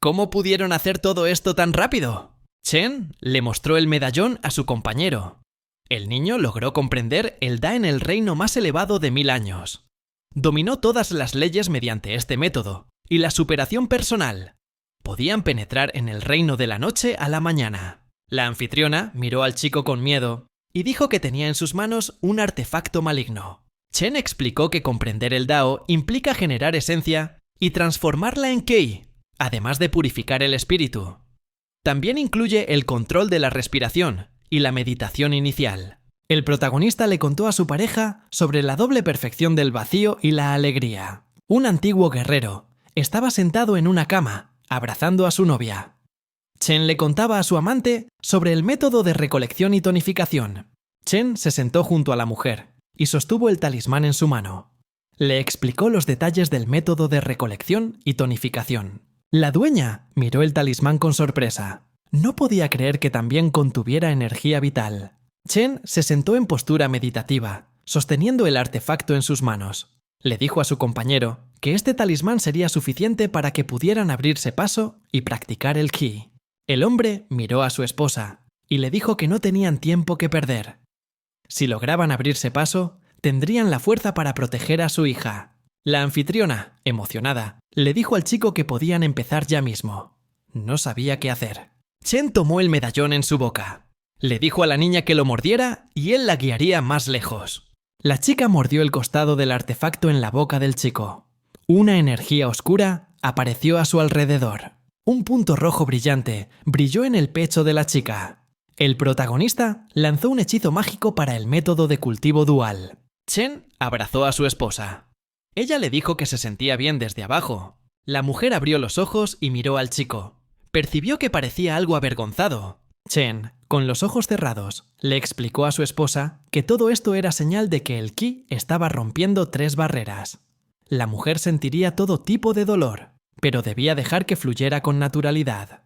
¿cómo pudieron hacer todo esto tan rápido? Chen le mostró el medallón a su compañero. El niño logró comprender el Da en el reino más elevado de 1000 años. Dominó todas las leyes mediante este método y la superación personal. Podían penetrar en el reino de la noche a la mañana. La anfitriona miró al chico con miedo y dijo que tenía en sus manos un artefacto maligno. Chen explicó que comprender el Dao implica generar esencia y transformarla en Kei, además de purificar el espíritu. También incluye el control de la respiración y la meditación inicial. El protagonista le contó a su pareja sobre la doble perfección del vacío y la alegría. Un antiguo guerrero estaba sentado en una cama, abrazando a su novia. Chen le contaba a su amante sobre el método de recolección y tonificación. Chen se sentó junto a la mujer y sostuvo el talismán en su mano. Le explicó los detalles del método de recolección y tonificación. La dueña miró el talismán con sorpresa. No podía creer que también contuviera energía vital. Chen se sentó en postura meditativa, sosteniendo el artefacto en sus manos. Le dijo a su compañero que este talismán sería suficiente para que pudieran abrirse paso y practicar el Qi. El hombre miró a su esposa y le dijo que no tenían tiempo que perder. Si lograban abrirse paso, tendrían la fuerza para proteger a su hija. La anfitriona, emocionada, le dijo al chico que podían empezar ya mismo. No sabía qué hacer. Chen tomó el medallón en su boca. Le dijo a la niña que lo mordiera y él la guiaría más lejos. La chica mordió el costado del artefacto en la boca del chico. Una energía oscura apareció a su alrededor. Un punto rojo brillante brilló en el pecho de la chica. El protagonista lanzó un hechizo mágico para el método de cultivo dual. Chen abrazó a su esposa. Ella le dijo que se sentía bien desde abajo. La mujer abrió los ojos y miró al chico. Percibió que parecía algo avergonzado. Chen, con los ojos cerrados, le explicó a su esposa que todo esto era señal de que el Qi estaba rompiendo 3 barreras. La mujer sentiría todo tipo de dolor, pero debía dejar que fluyera con naturalidad.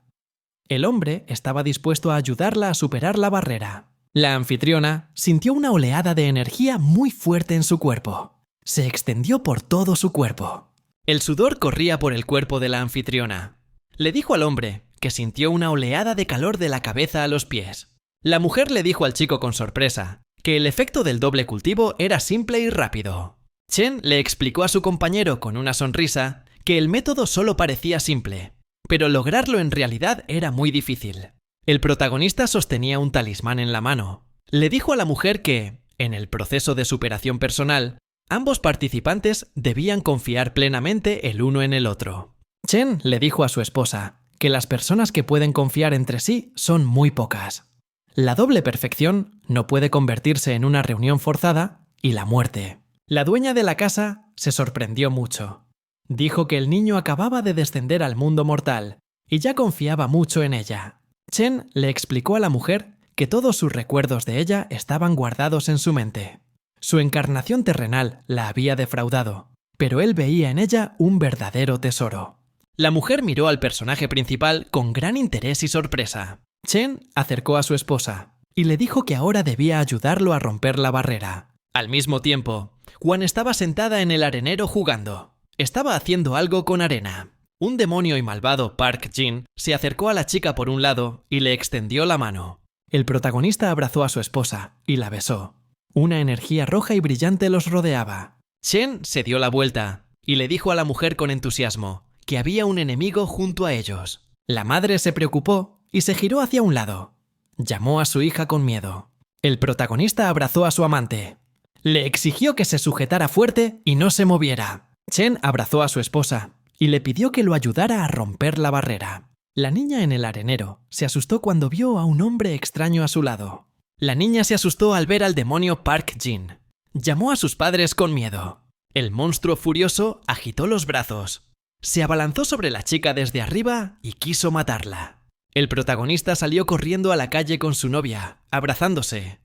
El hombre estaba dispuesto a ayudarla a superar la barrera. La anfitriona sintió una oleada de energía muy fuerte en su cuerpo. Se extendió por todo su cuerpo. El sudor corría por el cuerpo de la anfitriona. Le dijo al hombre que sintió una oleada de calor de la cabeza a los pies. La mujer le dijo al chico con sorpresa que el efecto del doble cultivo era simple y rápido. Chen le explicó a su compañero con una sonrisa que el método solo parecía simple, pero lograrlo en realidad era muy difícil. El protagonista sostenía un talismán en la mano. Le dijo a la mujer que, en el proceso de superación personal, ambos participantes debían confiar plenamente el uno en el otro. Chen le dijo a su esposa que las personas que pueden confiar entre sí son muy pocas. La doble perfección no puede convertirse en una reunión forzada y la muerte. La dueña de la casa se sorprendió mucho. Dijo que el niño acababa de descender al mundo mortal y ya confiaba mucho en ella. Chen le explicó a la mujer que todos sus recuerdos de ella estaban guardados en su mente. Su encarnación terrenal la había defraudado, pero él veía en ella un verdadero tesoro. La mujer miró al personaje principal con gran interés y sorpresa. Chen acercó a su esposa y le dijo que ahora debía ayudarlo a romper la barrera. Al mismo tiempo, Juan estaba sentada en el arenero jugando. Estaba haciendo algo con arena. Un demonio y malvado Park Jin se acercó a la chica por un lado y le extendió la mano. El protagonista abrazó a su esposa y la besó. Una energía roja y brillante los rodeaba. Chen se dio la vuelta y le dijo a la mujer con entusiasmo que había un enemigo junto a ellos. La madre se preocupó y se giró hacia un lado. Llamó a su hija con miedo. El protagonista abrazó a su amante. Le exigió que se sujetara fuerte y no se moviera. Chen abrazó a su esposa y le pidió que lo ayudara a romper la barrera. La niña en el arenero se asustó cuando vio a un hombre extraño a su lado. La niña se asustó al ver al demonio Park Jin. Llamó a sus padres con miedo. El monstruo furioso agitó los brazos. Se abalanzó sobre la chica desde arriba y quiso matarla. El protagonista salió corriendo a la calle con su novia, abrazándose.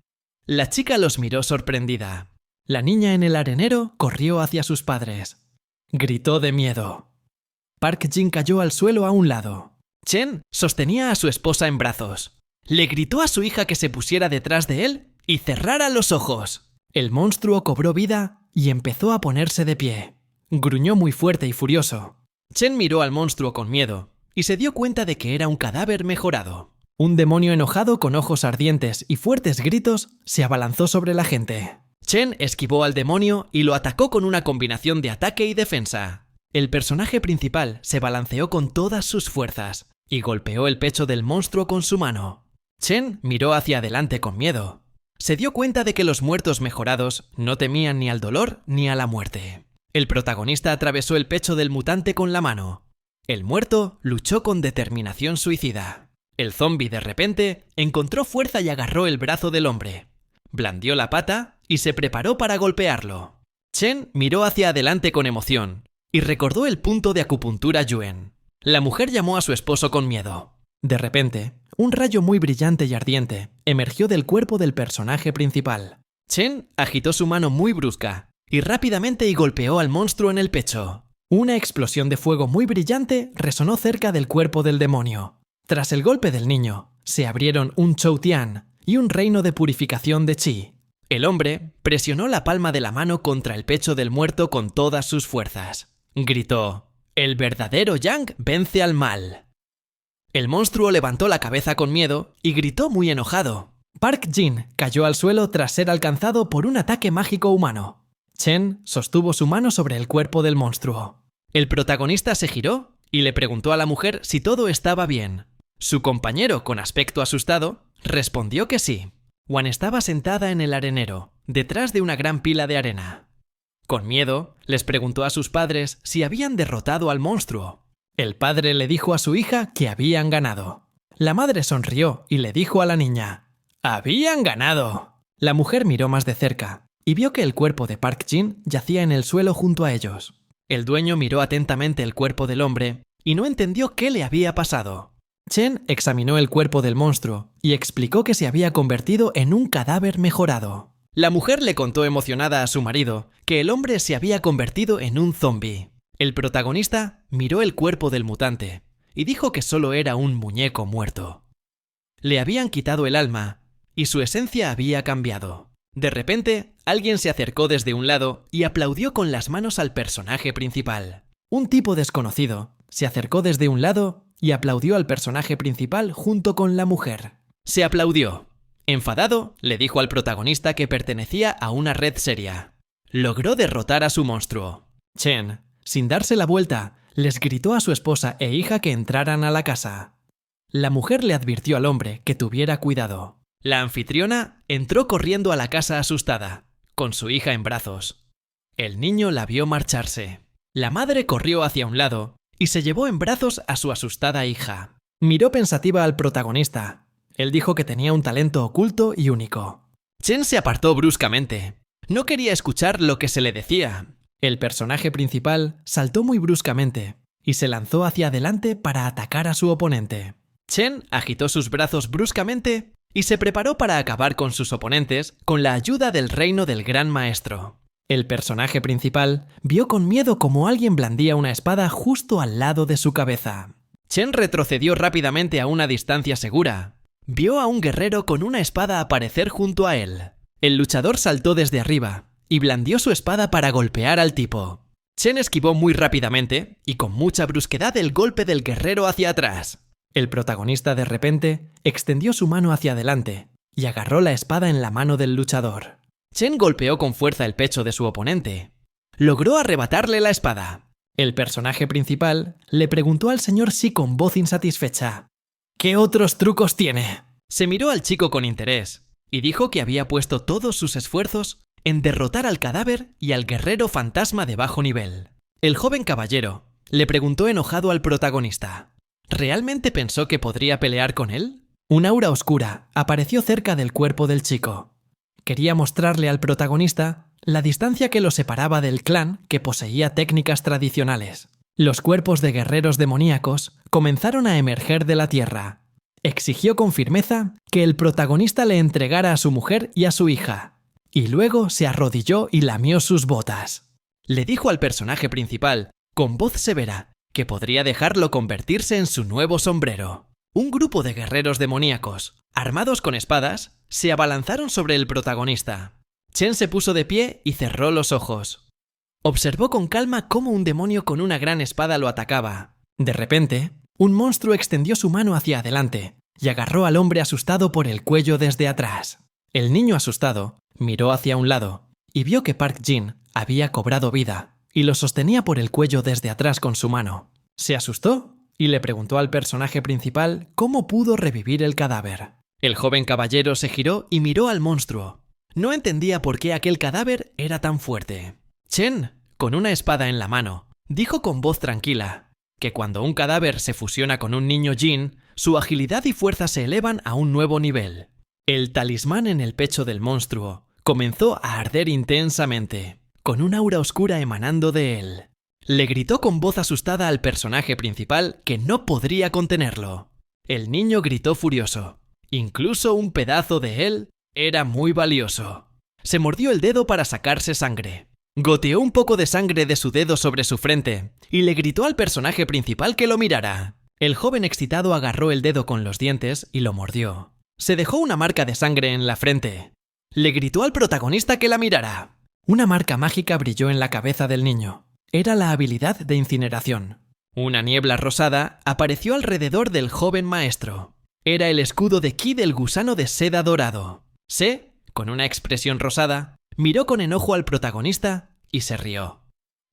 La chica los miró sorprendida. La niña en el arenero corrió hacia sus padres. Gritó de miedo. Park Jin cayó al suelo a un lado. Chen sostenía a su esposa en brazos. Le gritó a su hija que se pusiera detrás de él y cerrara los ojos. El monstruo cobró vida y empezó a ponerse de pie. Gruñó muy fuerte y furioso. Chen miró al monstruo con miedo y se dio cuenta de que era un cadáver mejorado. Un demonio enojado con ojos ardientes y fuertes gritos se abalanzó sobre la gente. Chen esquivó al demonio y lo atacó con una combinación de ataque y defensa. El personaje principal se balanceó con todas sus fuerzas y golpeó el pecho del monstruo con su mano. Chen miró hacia adelante con miedo. Se dio cuenta de que los muertos mejorados no temían ni al dolor ni a la muerte. El protagonista atravesó el pecho del mutante con la mano. El muerto luchó con determinación suicida. El zombi de repente encontró fuerza y agarró el brazo del hombre. Blandió la pata y se preparó para golpearlo. Chen miró hacia adelante con emoción y recordó el punto de acupuntura Yuen. La mujer llamó a su esposo con miedo. De repente, un rayo muy brillante y ardiente emergió del cuerpo del personaje principal. Chen agitó su mano muy brusca y rápidamente golpeó al monstruo en el pecho. Una explosión de fuego muy brillante resonó cerca del cuerpo del demonio. Tras el golpe del niño, se abrieron un Chou Tian y un reino de purificación de Chi. El hombre presionó la palma de la mano contra el pecho del muerto con todas sus fuerzas. Gritó: «El verdadero Yang vence al mal». El monstruo levantó la cabeza con miedo y gritó muy enojado. Park Jin cayó al suelo tras ser alcanzado por un ataque mágico humano. Chen sostuvo su mano sobre el cuerpo del monstruo. El protagonista se giró y le preguntó a la mujer si todo estaba bien. Su compañero, con aspecto asustado, respondió que sí. Wan estaba sentada en el arenero, detrás de una gran pila de arena. Con miedo, les preguntó a sus padres si habían derrotado al monstruo. El padre le dijo a su hija que habían ganado. La madre sonrió y le dijo a la niña: «¡Habían ganado!». La mujer miró más de cerca y vio que el cuerpo de Park Jin yacía en el suelo junto a ellos. El dueño miró atentamente el cuerpo del hombre y no entendió qué le había pasado. Chen examinó el cuerpo del monstruo y explicó que se había convertido en un cadáver mejorado. La mujer le contó emocionada a su marido que el hombre se había convertido en un zombi. El protagonista miró el cuerpo del mutante y dijo que solo era un muñeco muerto. Le habían quitado el alma y su esencia había cambiado. De repente, alguien se acercó desde un lado y aplaudió con las manos al personaje principal. Un tipo desconocido se acercó desde un lado y aplaudió al personaje principal junto con la mujer. Se aplaudió. Enfadado, le dijo al protagonista que pertenecía a una red seria. Logró derrotar a su monstruo. Chen, sin darse la vuelta, les gritó a su esposa e hija que entraran a la casa. La mujer le advirtió al hombre que tuviera cuidado. La anfitriona entró corriendo a la casa asustada, con su hija en brazos. El niño la vio marcharse. La madre corrió hacia un lado y se llevó en brazos a su asustada hija. Miró pensativa al protagonista. Él dijo que tenía un talento oculto y único. Chen se apartó bruscamente. No quería escuchar lo que se le decía. El personaje principal saltó muy bruscamente y se lanzó hacia adelante para atacar a su oponente. Chen agitó sus brazos bruscamente y se preparó para acabar con sus oponentes con la ayuda del reino del gran maestro. El personaje principal vio con miedo cómo alguien blandía una espada justo al lado de su cabeza. Chen retrocedió rápidamente a una distancia segura. Vio a un guerrero con una espada aparecer junto a él. El luchador saltó desde arriba y blandió su espada para golpear al tipo. Chen esquivó muy rápidamente y con mucha brusquedad el golpe del guerrero hacia atrás. El protagonista de repente extendió su mano hacia adelante y agarró la espada en la mano del luchador. Chen golpeó con fuerza el pecho de su oponente. Logró arrebatarle la espada. El personaje principal le preguntó al señor Xi con voz insatisfecha: «¿Qué otros trucos tiene?». Se miró al chico con interés y dijo que había puesto todos sus esfuerzos en derrotar al cadáver y al guerrero fantasma de bajo nivel. El joven caballero le preguntó enojado al protagonista: ¿realmente pensó que podría pelear con él? Un aura oscura apareció cerca del cuerpo del chico. Quería mostrarle al protagonista la distancia que lo separaba del clan que poseía técnicas tradicionales. Los cuerpos de guerreros demoníacos comenzaron a emerger de la tierra. Exigió con firmeza que el protagonista le entregara a su mujer y a su hija, y luego se arrodilló y lamió sus botas. Le dijo al personaje principal, con voz severa, que podría dejarlo convertirse en su nuevo sombrero. Un grupo de guerreros demoníacos, armados con espadas, se abalanzaron sobre el protagonista. Chen se puso de pie y cerró los ojos. Observó con calma cómo un demonio con una gran espada lo atacaba. De repente, un monstruo extendió su mano hacia adelante y agarró al hombre asustado por el cuello desde atrás. El niño asustado miró hacia un lado y vio que Park Jin había cobrado vida y lo sostenía por el cuello desde atrás con su mano. Se asustó y le preguntó al personaje principal cómo pudo revivir el cadáver. El joven caballero se giró y miró al monstruo. No entendía por qué aquel cadáver era tan fuerte. Chen, con una espada en la mano, dijo con voz tranquila que cuando un cadáver se fusiona con un niño Jin, su agilidad y fuerza se elevan a un nuevo nivel. El talismán en el pecho del monstruo comenzó a arder intensamente, con un aura oscura emanando de él. Le gritó con voz asustada al personaje principal que no podría contenerlo. El niño gritó furioso. Incluso un pedazo de él era muy valioso. Se mordió el dedo para sacarse sangre. Goteó un poco de sangre de su dedo sobre su frente y le gritó al personaje principal que lo mirara. El joven excitado agarró el dedo con los dientes y lo mordió. Se dejó una marca de sangre en la frente. Le gritó al protagonista que la mirara. Una marca mágica brilló en la cabeza del niño. Era la habilidad de incineración. Una niebla rosada apareció alrededor del joven maestro. Era el escudo de ki del gusano de seda dorado. Se, con una expresión rosada, miró con enojo al protagonista y se rió.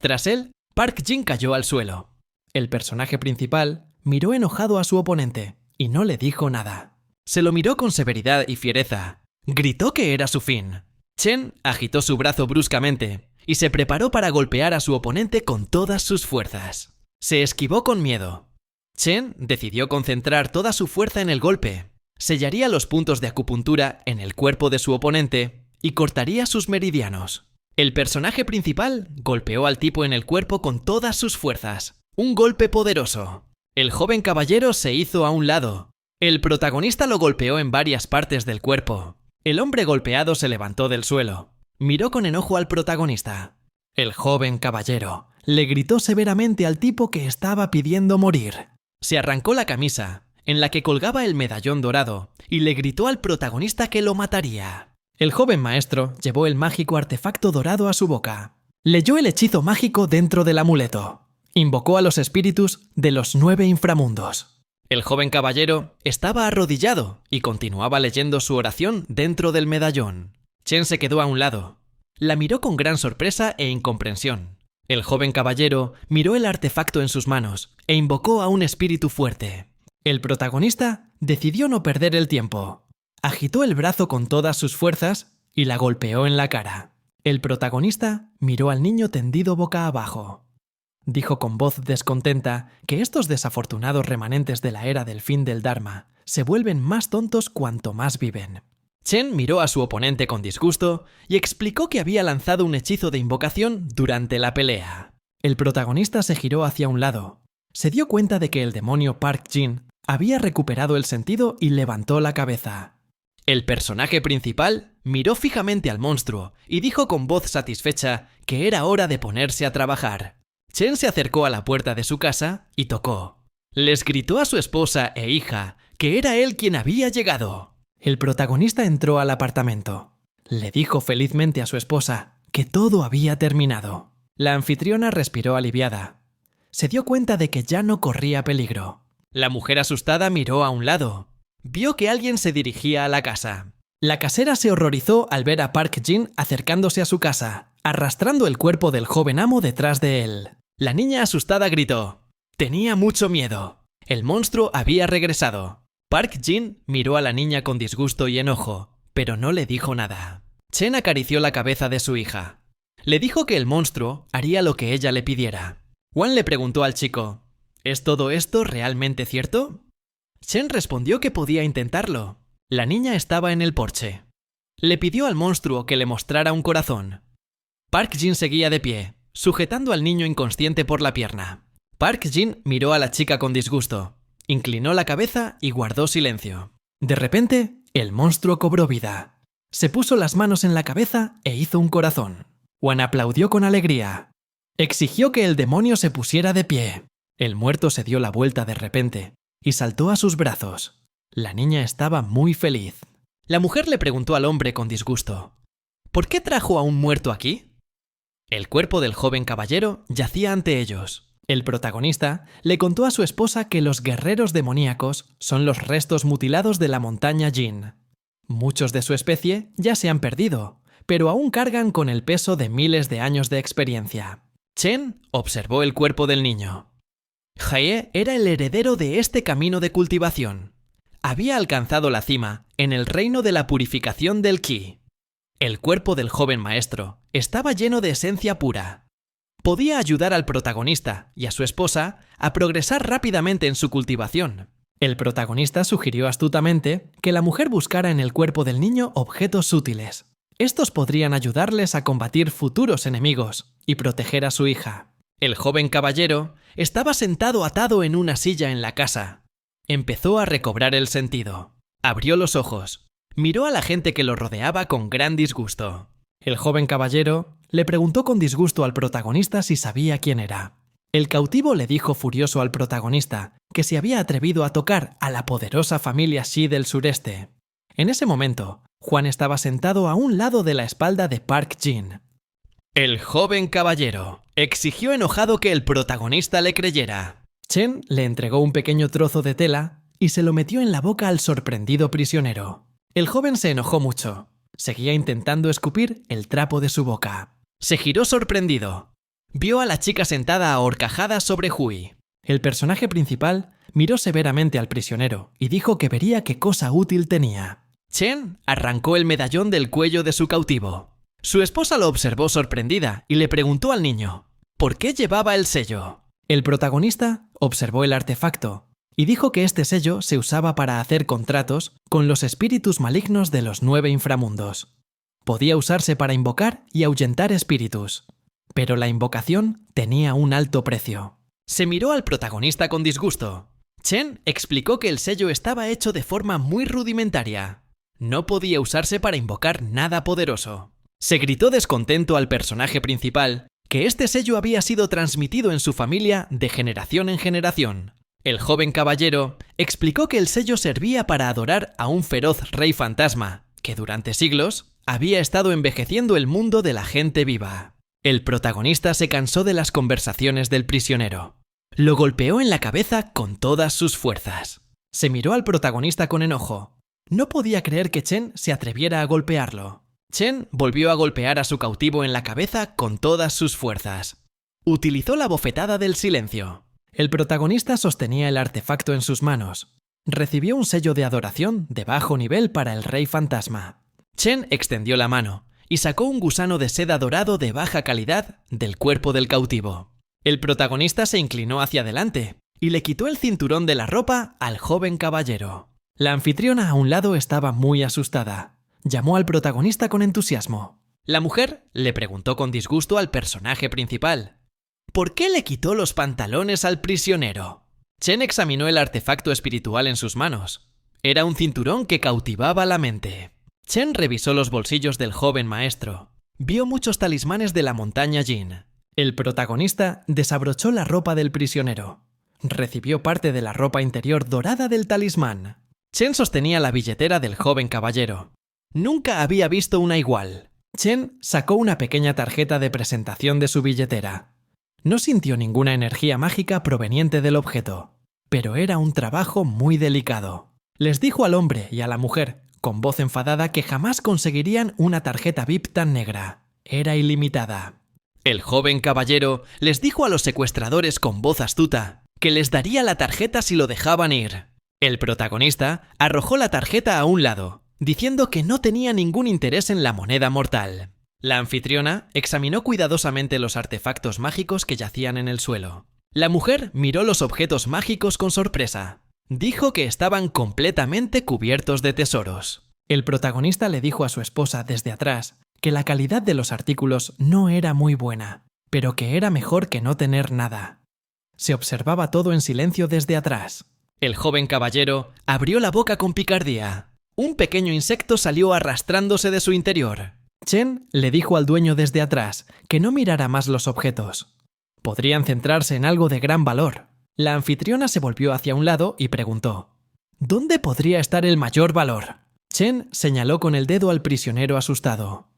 Tras él, Park Jin cayó al suelo. El personaje principal miró enojado a su oponente y no le dijo nada. Se lo miró con severidad y fiereza. Gritó que era su fin. Chen agitó su brazo bruscamente y se preparó para golpear a su oponente con todas sus fuerzas. Se esquivó con miedo. Chen decidió concentrar toda su fuerza en el golpe. Sellaría los puntos de acupuntura en el cuerpo de su oponente y cortaría sus meridianos. El personaje principal golpeó al tipo en el cuerpo con todas sus fuerzas. Un golpe poderoso. El joven caballero se hizo a un lado. El protagonista lo golpeó en varias partes del cuerpo. El hombre golpeado se levantó del suelo. Miró con enojo al protagonista. El joven caballero le gritó severamente al tipo que estaba pidiendo morir. Se arrancó la camisa, en la que colgaba el medallón dorado, y le gritó al protagonista que lo mataría. El joven maestro llevó el mágico artefacto dorado a su boca. Leyó el hechizo mágico dentro del amuleto. Invocó a los espíritus de los 9 inframundos. El joven caballero estaba arrodillado y continuaba leyendo su oración dentro del medallón. Chen se quedó a un lado. La miró con gran sorpresa e incomprensión. El joven caballero miró el artefacto en sus manos e invocó a un espíritu fuerte. El protagonista decidió no perder el tiempo. Agitó el brazo con todas sus fuerzas y la golpeó en la cara. El protagonista miró al niño tendido boca abajo. Dijo con voz descontenta que estos desafortunados remanentes de la era del fin del Dharma se vuelven más tontos cuanto más viven. Chen miró a su oponente con disgusto y explicó que había lanzado un hechizo de invocación durante la pelea. El protagonista se giró hacia un lado. Se dio cuenta de que el demonio Park Jin había recuperado el sentido y levantó la cabeza. El personaje principal miró fijamente al monstruo y dijo con voz satisfecha que era hora de ponerse a trabajar. Chen se acercó a la puerta de su casa y tocó. Les gritó a su esposa e hija que era él quien había llegado. El protagonista entró al apartamento. Le dijo felizmente a su esposa que todo había terminado. La anfitriona respiró aliviada. Se dio cuenta de que ya no corría peligro. La mujer asustada miró a un lado. Vio que alguien se dirigía a la casa. La casera se horrorizó al ver a Park Jin acercándose a su casa, arrastrando el cuerpo del joven amo detrás de él. La niña asustada gritó. Tenía mucho miedo. El monstruo había regresado. Park Jin miró a la niña con disgusto y enojo, pero no le dijo nada. Chen acarició la cabeza de su hija. Le dijo que el monstruo haría lo que ella le pidiera. Wan le preguntó al chico, ¿es todo esto realmente cierto? Chen respondió que podía intentarlo. La niña estaba en el porche. Le pidió al monstruo que le mostrara un corazón. Park Jin seguía de pie, sujetando al niño inconsciente por la pierna. Park Jin miró a la chica con disgusto. Inclinó la cabeza y guardó silencio. De repente, el monstruo cobró vida. Se puso las manos en la cabeza e hizo un corazón. Wan aplaudió con alegría. Exigió que el demonio se pusiera de pie. El muerto se dio la vuelta de repente y saltó a sus brazos. La niña estaba muy feliz. La mujer le preguntó al hombre con disgusto, ¿por qué trajo a un muerto aquí? El cuerpo del joven caballero yacía ante ellos. El protagonista le contó a su esposa que los guerreros demoníacos son los restos mutilados de la montaña Jin. Muchos de su especie ya se han perdido, pero aún cargan con el peso de miles de años de experiencia. Chen observó el cuerpo del niño. Jae era el heredero de este camino de cultivación. Había alcanzado la cima en el reino de la purificación del ki. El cuerpo del joven maestro estaba lleno de esencia pura. Podía ayudar al protagonista y a su esposa a progresar rápidamente en su cultivación. El protagonista sugirió astutamente que la mujer buscara en el cuerpo del niño objetos útiles. Estos podrían ayudarles a combatir futuros enemigos y proteger a su hija. El joven caballero estaba sentado atado en una silla en la casa. empezó a recobrar el sentido. Abrió los ojos. Miró a la gente que lo rodeaba con gran disgusto. El joven caballero le preguntó con disgusto al protagonista si sabía quién era. El cautivo le dijo furioso al protagonista que se había atrevido a tocar a la poderosa familia Shi del sureste. En ese momento, Juan estaba sentado a un lado de la espalda de Park Jin. El joven caballero exigió enojado que el protagonista le creyera. Chen le entregó un pequeño trozo de tela y se lo metió en la boca al sorprendido prisionero. El joven se enojó mucho. Seguía intentando escupir el trapo de su boca. Se giró sorprendido. Vio a la chica sentada a horcajadas sobre Hui. El personaje principal miró severamente al prisionero y dijo que vería qué cosa útil tenía. Chen arrancó el medallón del cuello de su cautivo. Su esposa lo observó sorprendida y le preguntó al niño ¿por qué llevaba el sello? El protagonista observó el artefacto y dijo que este sello se usaba para hacer contratos con los espíritus malignos de los 9 inframundos. Podía usarse para invocar y ahuyentar espíritus, pero la invocación tenía un alto precio. Se miró al protagonista con disgusto. Chen explicó que el sello estaba hecho de forma muy rudimentaria. No podía usarse para invocar nada poderoso. Se gritó descontento al personaje principal que este sello había sido transmitido en su familia de generación en generación. El joven caballero explicó que el sello servía para adorar a un feroz rey fantasma que durante siglos había estado envejeciendo el mundo de la gente viva. El protagonista se cansó de las conversaciones del prisionero. Lo golpeó en la cabeza con todas sus fuerzas. Se miró al protagonista con enojo. No podía creer que Chen se atreviera a golpearlo. Chen volvió a golpear a su cautivo en la cabeza con todas sus fuerzas. Utilizó la bofetada del silencio. El protagonista sostenía el artefacto en sus manos. Recibió un sello de adoración de bajo nivel para el rey fantasma. Chen extendió la mano y sacó un gusano de seda dorado de baja calidad del cuerpo del cautivo. El protagonista se inclinó hacia adelante y le quitó el cinturón de la ropa al joven caballero. La anfitriona a un lado estaba muy asustada. Llamó al protagonista con entusiasmo. La mujer le preguntó con disgusto al personaje principal: ¿por qué le quitó los pantalones al prisionero? Chen examinó el artefacto espiritual en sus manos. Era un cinturón que cautivaba la mente. Chen revisó los bolsillos del joven maestro. Vio muchos talismanes de la montaña Jin. El protagonista desabrochó la ropa del prisionero. Recibió parte de la ropa interior dorada del talismán. Chen sostenía la billetera del joven caballero. Nunca había visto una igual. Chen sacó una pequeña tarjeta de presentación de su billetera. No sintió ninguna energía mágica proveniente del objeto, pero era un trabajo muy delicado. Les dijo al hombre y a la mujer, con voz enfadada, que jamás conseguirían una tarjeta VIP tan negra. Era ilimitada. El joven caballero les dijo a los secuestradores con voz astuta que les daría la tarjeta si lo dejaban ir. El protagonista arrojó la tarjeta a un lado, diciendo que no tenía ningún interés en la moneda mortal. La anfitriona examinó cuidadosamente los artefactos mágicos que yacían en el suelo. La mujer miró los objetos mágicos con sorpresa. Dijo que estaban completamente cubiertos de tesoros. El protagonista le dijo a su esposa desde atrás que la calidad de los artículos no era muy buena, pero que era mejor que no tener nada. Se observaba todo en silencio desde atrás. El joven caballero abrió la boca con picardía. Un pequeño insecto salió arrastrándose de su interior. Chen le dijo al dueño desde atrás que no mirara más los objetos. Podrían centrarse en algo de gran valor. La anfitriona se volvió hacia un lado y preguntó: ¿dónde podría estar el mayor valor? Chen señaló con el dedo al prisionero asustado.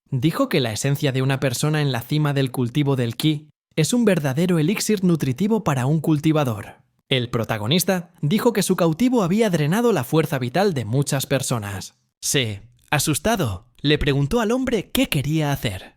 Dijo que la esencia de una persona en la cima del cultivo del ki es un verdadero elixir nutritivo para un cultivador. El protagonista dijo que su cautivo había drenado la fuerza vital de muchas personas. Asustado, le preguntó al hombre qué quería hacer.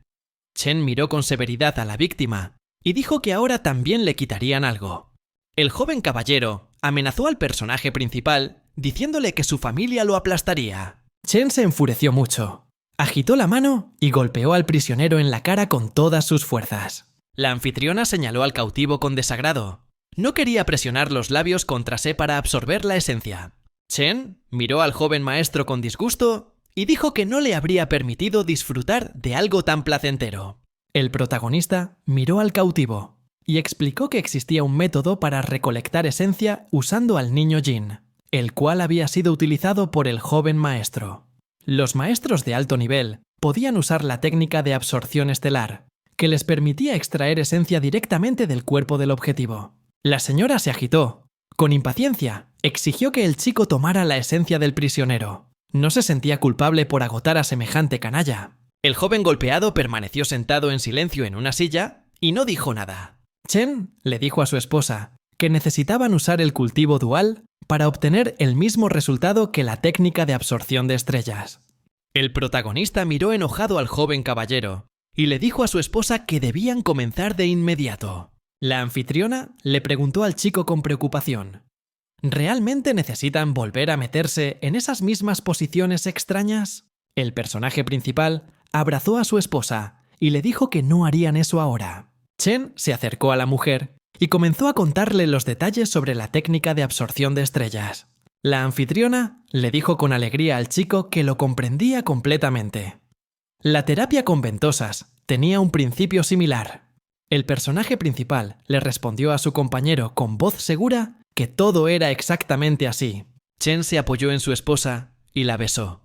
Chen miró con severidad a la víctima y dijo que ahora también le quitarían algo. El joven caballero amenazó al personaje principal diciéndole que su familia lo aplastaría. Chen se enfureció mucho. Agitó la mano y golpeó al prisionero en la cara con todas sus fuerzas. La anfitriona señaló al cautivo con desagrado. No quería presionar los labios contra sí para absorber la esencia. Chen miró al joven maestro con disgusto y dijo que no le habría permitido disfrutar de algo tan placentero. El protagonista miró al cautivo. y explicó que existía un método para recolectar esencia usando al niño Jin, el cual había sido utilizado por el joven maestro. Los maestros de alto nivel podían usar la técnica de absorción estelar, que les permitía extraer esencia directamente del cuerpo del objetivo. La señora se agitó. Con impaciencia, exigió que el chico tomara la esencia del prisionero. No se sentía culpable por agotar a semejante canalla. El joven golpeado permaneció sentado en silencio en una silla y no dijo nada. Chen le dijo a su esposa que necesitaban usar el cultivo dual para obtener el mismo resultado que la técnica de absorción de estrellas. El protagonista miró enojado al joven caballero y le dijo a su esposa que debían comenzar de inmediato. La anfitriona le preguntó al chico con preocupación: ¿realmente necesitan volver a meterse en esas mismas posiciones extrañas? El personaje principal abrazó a su esposa y le dijo que no harían eso ahora. Chen se acercó a la mujer y comenzó a contarle los detalles sobre la técnica de absorción de estrellas. La anfitriona le dijo con alegría al chico que lo comprendía completamente. La terapia con ventosas tenía un principio similar. El personaje principal le respondió a su compañero con voz segura que todo era exactamente así. Chen se apoyó en su esposa y la besó.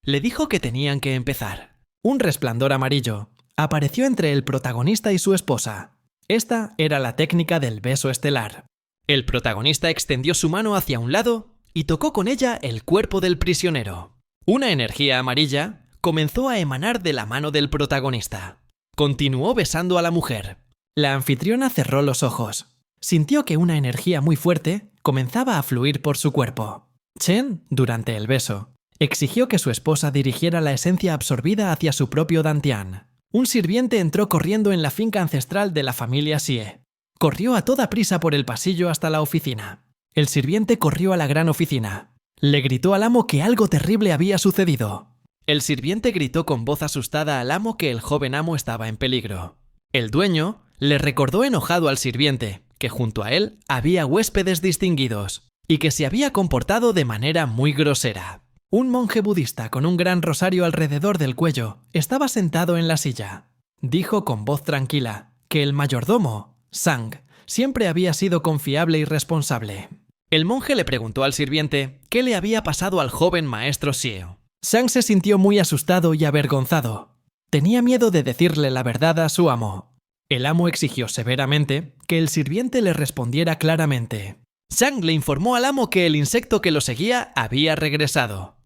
Le dijo que tenían que empezar. Un resplandor amarillo apareció entre el protagonista y su esposa. Esta era la técnica del beso estelar. El protagonista extendió su mano hacia un lado y tocó con ella el cuerpo del prisionero. Una energía amarilla comenzó a emanar de la mano del protagonista. Continuó besando a la mujer. La anfitriona cerró los ojos. Sintió que una energía muy fuerte comenzaba a fluir por su cuerpo. Chen, durante el beso, exigió que su esposa dirigiera la esencia absorbida hacia su propio dantian. Un sirviente entró corriendo en la finca ancestral de la familia Xie. Corrió a toda prisa por el pasillo hasta la oficina. El sirviente corrió a la gran oficina. Le gritó al amo que algo terrible había sucedido. El sirviente gritó con voz asustada al amo que el joven amo estaba en peligro. El dueño le recordó enojado al sirviente que junto a él había huéspedes distinguidos y que se había comportado de manera muy grosera. Un monje budista con un gran rosario alrededor del cuello estaba sentado en la silla. Dijo con voz tranquila que el mayordomo, Sang, siempre había sido confiable y responsable. El monje le preguntó al sirviente qué le había pasado al joven maestro Xiao. Sang se sintió muy asustado y avergonzado. Tenía miedo de decirle la verdad a su amo. El amo exigió severamente que el sirviente le respondiera claramente. Sang le informó al amo que el insecto que lo seguía había regresado.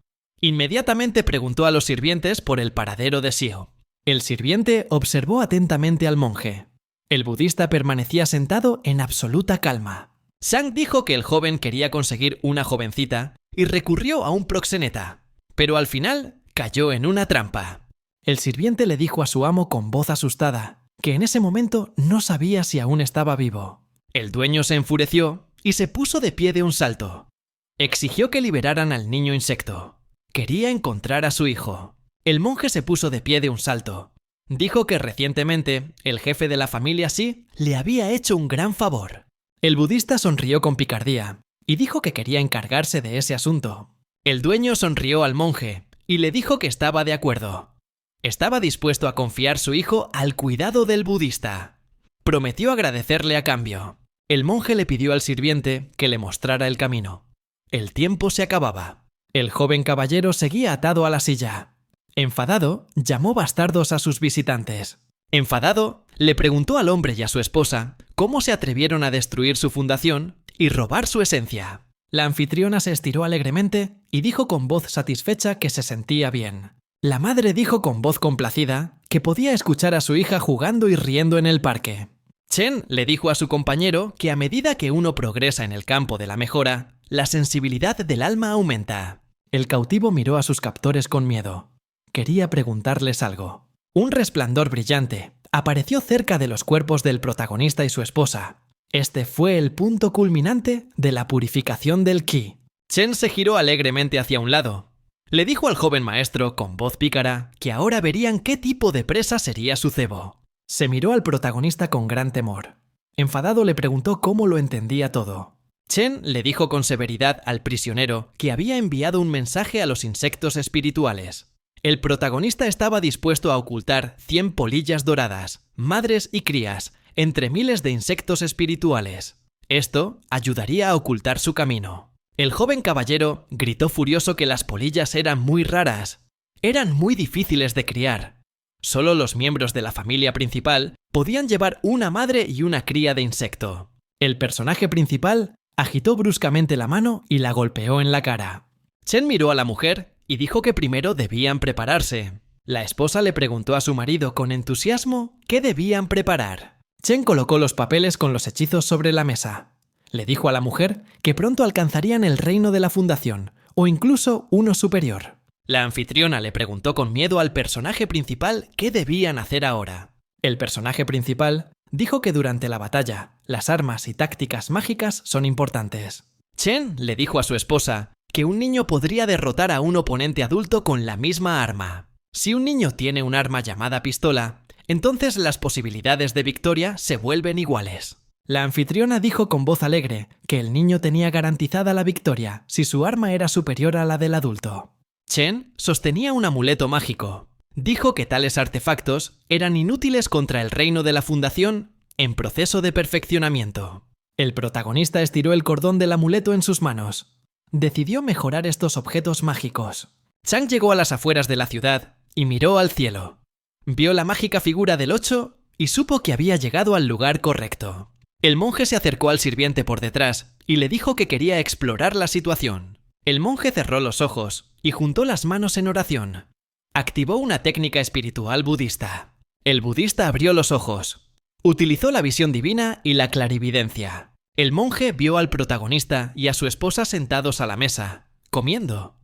Inmediatamente preguntó a los sirvientes por el paradero de Xiao. El sirviente observó atentamente al monje. El budista permanecía sentado en absoluta calma. Sang dijo que el joven quería conseguir una jovencita y recurrió a un proxeneta, pero al final cayó en una trampa. El sirviente le dijo a su amo con voz asustada que en ese momento no sabía si aún estaba vivo. El dueño se enfureció y se puso de pie de un salto. Exigió que liberaran al niño insecto. Quería encontrar a su hijo. El monje se puso de pie de un salto. Dijo que recientemente el jefe de la familia Xi le había hecho un gran favor. El budista sonrió con picardía y dijo que quería encargarse de ese asunto. El dueño sonrió al monje y le dijo que estaba de acuerdo. Estaba dispuesto a confiar su hijo al cuidado del budista. Prometió agradecerle a cambio. El monje le pidió al sirviente que le mostrara el camino. El tiempo se acababa. El joven caballero seguía atado a la silla. Enfadado, llamó bastardos a sus visitantes. Enfadado, le preguntó al hombre y a su esposa cómo se atrevieron a destruir su fundación y robar su esencia. La anfitriona se estiró alegremente y dijo con voz satisfecha que se sentía bien. La madre dijo con voz complacida que podía escuchar a su hija jugando y riendo en el parque. Chen le dijo a su compañero que a medida que uno progresa en el campo de la mejora, la sensibilidad del alma aumenta. El cautivo miró a sus captores con miedo. Quería preguntarles algo. Un resplandor brillante apareció cerca de los cuerpos del protagonista y su esposa. Este fue el punto culminante de la purificación del ki. Chen se giró alegremente hacia un lado. Le dijo al joven maestro con voz pícara que ahora verían qué tipo de presa sería su cebo. Se miró al protagonista con gran temor. Enfadado le preguntó cómo lo entendía todo. Chen le dijo con severidad al prisionero que había enviado un mensaje a los insectos espirituales. El protagonista estaba dispuesto a ocultar 100 polillas doradas, madres y crías, entre miles de insectos espirituales. Esto ayudaría a ocultar su camino. El joven caballero gritó furioso que las polillas eran muy raras. Eran muy difíciles de criar. Solo los miembros de la familia principal podían llevar una madre y una cría de insecto. El personaje principal agitó bruscamente la mano y la golpeó en la cara. Chen miró a la mujer y dijo que primero debían prepararse. La esposa le preguntó a su marido con entusiasmo qué debían preparar. Chen colocó los papeles con los hechizos sobre la mesa. Le dijo a la mujer que pronto alcanzarían el reino de la fundación, o incluso uno superior. La anfitriona le preguntó con miedo al personaje principal qué debían hacer ahora. El personaje principal dijo que durante la batalla, las armas y tácticas mágicas son importantes. Chen le dijo a su esposa que un niño podría derrotar a un oponente adulto con la misma arma. Si un niño tiene un arma llamada pistola, entonces las posibilidades de victoria se vuelven iguales. La anfitriona dijo con voz alegre que el niño tenía garantizada la victoria si su arma era superior a la del adulto. Chen sostenía un amuleto mágico. Dijo que tales artefactos eran inútiles contra el reino de la fundación en proceso de perfeccionamiento. El protagonista estiró el cordón del amuleto en sus manos. Decidió mejorar estos objetos mágicos. Chang llegó a las afueras de la ciudad y miró al cielo. Vio la mágica figura del 8 y supo que había llegado al lugar correcto. El monje se acercó al sirviente por detrás y le dijo que quería explorar la situación. El monje cerró los ojos y juntó las manos en oración. Activó una técnica espiritual budista. El budista abrió los ojos. Utilizó la visión divina y la clarividencia. El monje vio al protagonista y a su esposa sentados a la mesa, comiendo.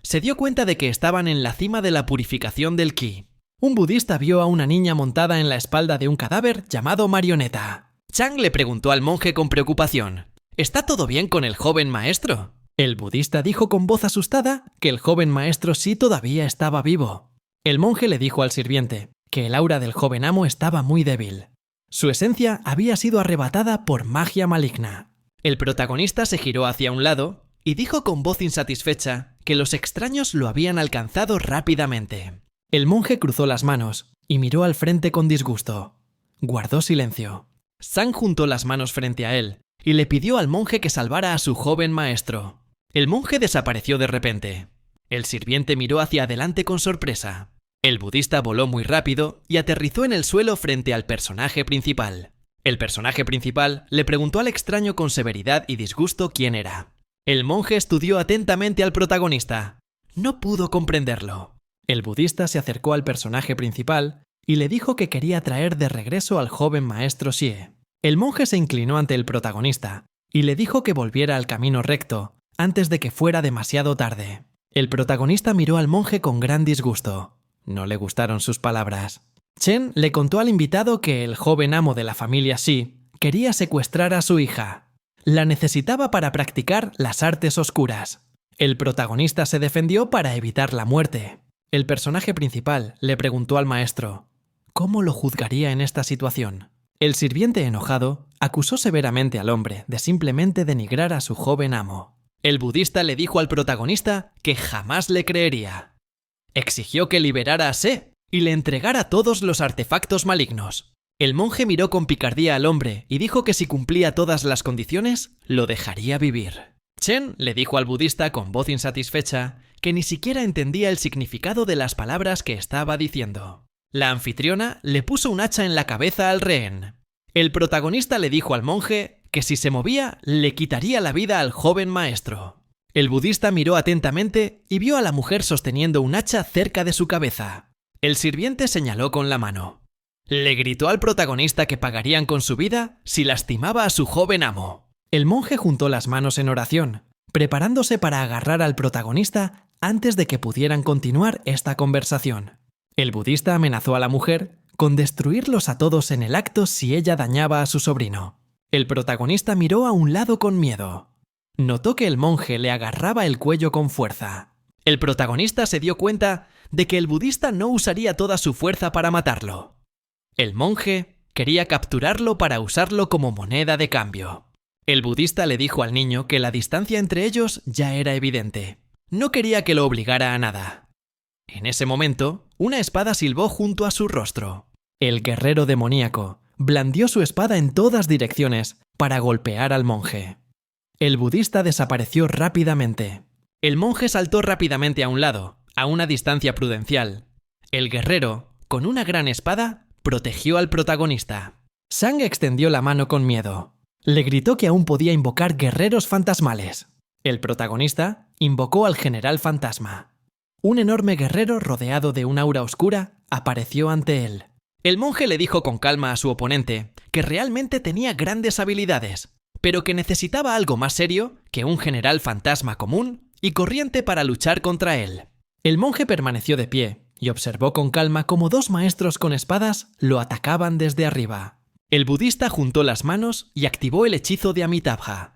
Se dio cuenta de que estaban en la cima de la purificación del ki. Un budista vio a una niña montada en la espalda de un cadáver llamado marioneta. Chang le preguntó al monje con preocupación: ¿Está todo bien con el joven maestro? El budista dijo con voz asustada que el joven maestro sí todavía estaba vivo. El monje le dijo al sirviente que el aura del joven amo estaba muy débil. Su esencia había sido arrebatada por magia maligna. El protagonista se giró hacia un lado y dijo con voz insatisfecha que los extraños lo habían alcanzado rápidamente. El monje cruzó las manos y miró al frente con disgusto. Guardó silencio. Sang juntó las manos frente a él y le pidió al monje que salvara a su joven maestro. El monje desapareció de repente. El sirviente miró hacia adelante con sorpresa. El budista voló muy rápido y aterrizó en el suelo frente al personaje principal. El personaje principal le preguntó al extraño con severidad y disgusto quién era. El monje estudió atentamente al protagonista. No pudo comprenderlo. El budista se acercó al personaje principal y le dijo que quería traer de regreso al joven maestro Xie. El monje se inclinó ante el protagonista y le dijo que volviera al camino recto antes de que fuera demasiado tarde. El protagonista miró al monje con gran disgusto. No le gustaron sus palabras. Chen le contó al invitado que el joven amo de la familia Xi quería secuestrar a su hija. La necesitaba para practicar las artes oscuras. El protagonista se defendió para evitar la muerte. El personaje principal le preguntó al maestro ¿cómo lo juzgaría en esta situación? El sirviente enojado acusó severamente al hombre de simplemente denigrar a su joven amo. El budista le dijo al protagonista que jamás le creería. Exigió que liberara a Se y le entregara todos los artefactos malignos. El monje miró con picardía al hombre y dijo que si cumplía todas las condiciones, lo dejaría vivir. Chen le dijo al budista con voz insatisfecha que ni siquiera entendía el significado de las palabras que estaba diciendo. La anfitriona le puso un hacha en la cabeza al rehén. El protagonista le dijo al monje que si se movía, le quitaría la vida al joven maestro. El budista miró atentamente y vio a la mujer sosteniendo un hacha cerca de su cabeza. El sirviente señaló con la mano. Le gritó al protagonista que pagarían con su vida si lastimaba a su joven amo. El monje juntó las manos en oración, preparándose para agarrar al protagonista antes de que pudieran continuar esta conversación. El budista amenazó a la mujer con destruirlos a todos en el acto si ella dañaba a su sobrino. El protagonista miró a un lado con miedo. Notó que el monje le agarraba el cuello con fuerza. El protagonista se dio cuenta de que el budista no usaría toda su fuerza para matarlo. El monje quería capturarlo para usarlo como moneda de cambio. El budista le dijo al niño que la distancia entre ellos ya era evidente. No quería que lo obligara a nada. En ese momento, una espada silbó junto a su rostro. El guerrero demoníaco, blandió su espada en todas direcciones para golpear al monje. El budista desapareció rápidamente. El monje saltó rápidamente a un lado, a una distancia prudencial. El guerrero, con una gran espada, protegió al protagonista. Sang extendió la mano con miedo. Le gritó que aún podía invocar guerreros fantasmales. El protagonista invocó al general fantasma. Un enorme guerrero rodeado de un aura oscura apareció ante él. El monje le dijo con calma a su oponente que realmente tenía grandes habilidades, pero que necesitaba algo más serio que un general fantasma común y corriente para luchar contra él. El monje permaneció de pie y observó con calma cómo dos maestros con espadas lo atacaban desde arriba. El budista juntó las manos y activó el hechizo de Amitabha.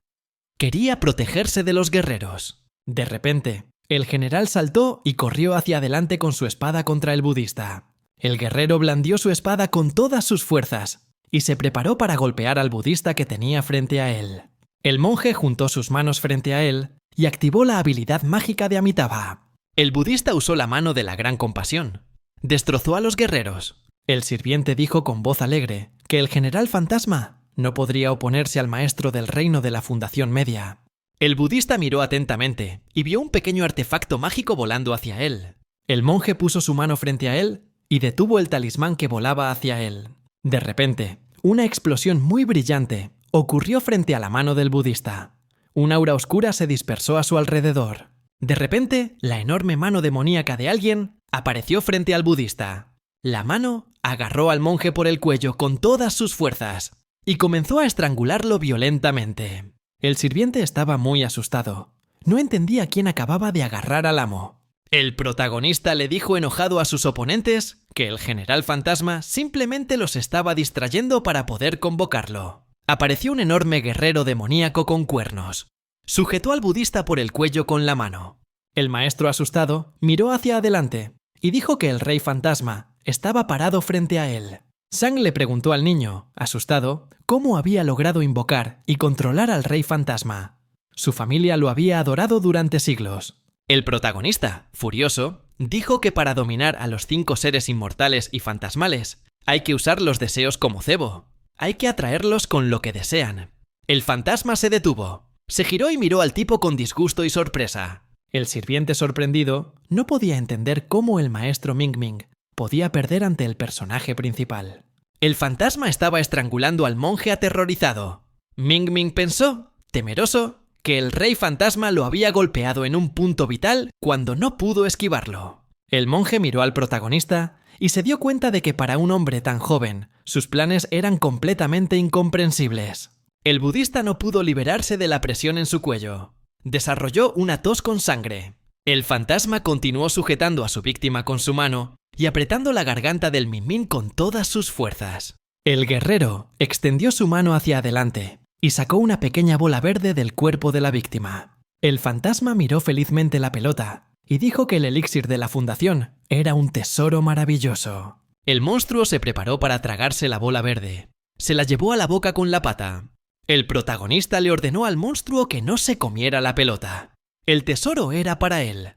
Quería protegerse de los guerreros. De repente, el general saltó y corrió hacia adelante con su espada contra el budista. El guerrero blandió su espada con todas sus fuerzas y se preparó para golpear al budista que tenía frente a él. El monje juntó sus manos frente a él y activó la habilidad mágica de Amitabha. El budista usó la mano de la gran compasión. Destrozó a los guerreros. El sirviente dijo con voz alegre que el general fantasma no podría oponerse al maestro del reino de la Fundación Media. El budista miró atentamente y vio un pequeño artefacto mágico volando hacia él. El monje puso su mano frente a él y detuvo el talismán que volaba hacia él. De repente, una explosión muy brillante ocurrió frente a la mano del budista. Un aura oscura se dispersó a su alrededor. De repente, la enorme mano demoníaca de alguien apareció frente al budista. La mano agarró al monje por el cuello con todas sus fuerzas y comenzó a estrangularlo violentamente. El sirviente estaba muy asustado. No entendía quién acababa de agarrar al amo. El protagonista le dijo enojado a sus oponentes que el general fantasma simplemente los estaba distrayendo para poder convocarlo. Apareció un enorme guerrero demoníaco con cuernos. Sujetó al budista por el cuello con la mano. El maestro asustado miró hacia adelante y dijo que el rey fantasma estaba parado frente a él. Sang le preguntó al niño, asustado, cómo había logrado invocar y controlar al rey fantasma. Su familia lo había adorado durante siglos. El protagonista, furioso, dijo que para dominar a los 5 seres inmortales y fantasmales hay que usar los deseos como cebo. Hay que atraerlos con lo que desean. El fantasma se detuvo. Se giró y miró al tipo con disgusto y sorpresa. El sirviente sorprendido no podía entender cómo el maestro Ming Ming podía perder ante el personaje principal. El fantasma estaba estrangulando al monje aterrorizado. Ming Ming pensó, temeroso, que el rey fantasma lo había golpeado en un punto vital cuando no pudo esquivarlo. El monje miró al protagonista y se dio cuenta de que para un hombre tan joven, sus planes eran completamente incomprensibles. El budista no pudo liberarse de la presión en su cuello. Desarrolló una tos con sangre. El fantasma continuó sujetando a su víctima con su mano y apretando la garganta del Min Min con todas sus fuerzas. El guerrero extendió su mano hacia adelante y sacó una pequeña bola verde del cuerpo de la víctima. El fantasma miró felizmente la pelota y dijo que el elixir de la fundación era un tesoro maravilloso. El monstruo se preparó para tragarse la bola verde. Se la llevó a la boca con la pata. El protagonista le ordenó al monstruo que no se comiera la pelota. El tesoro era para él.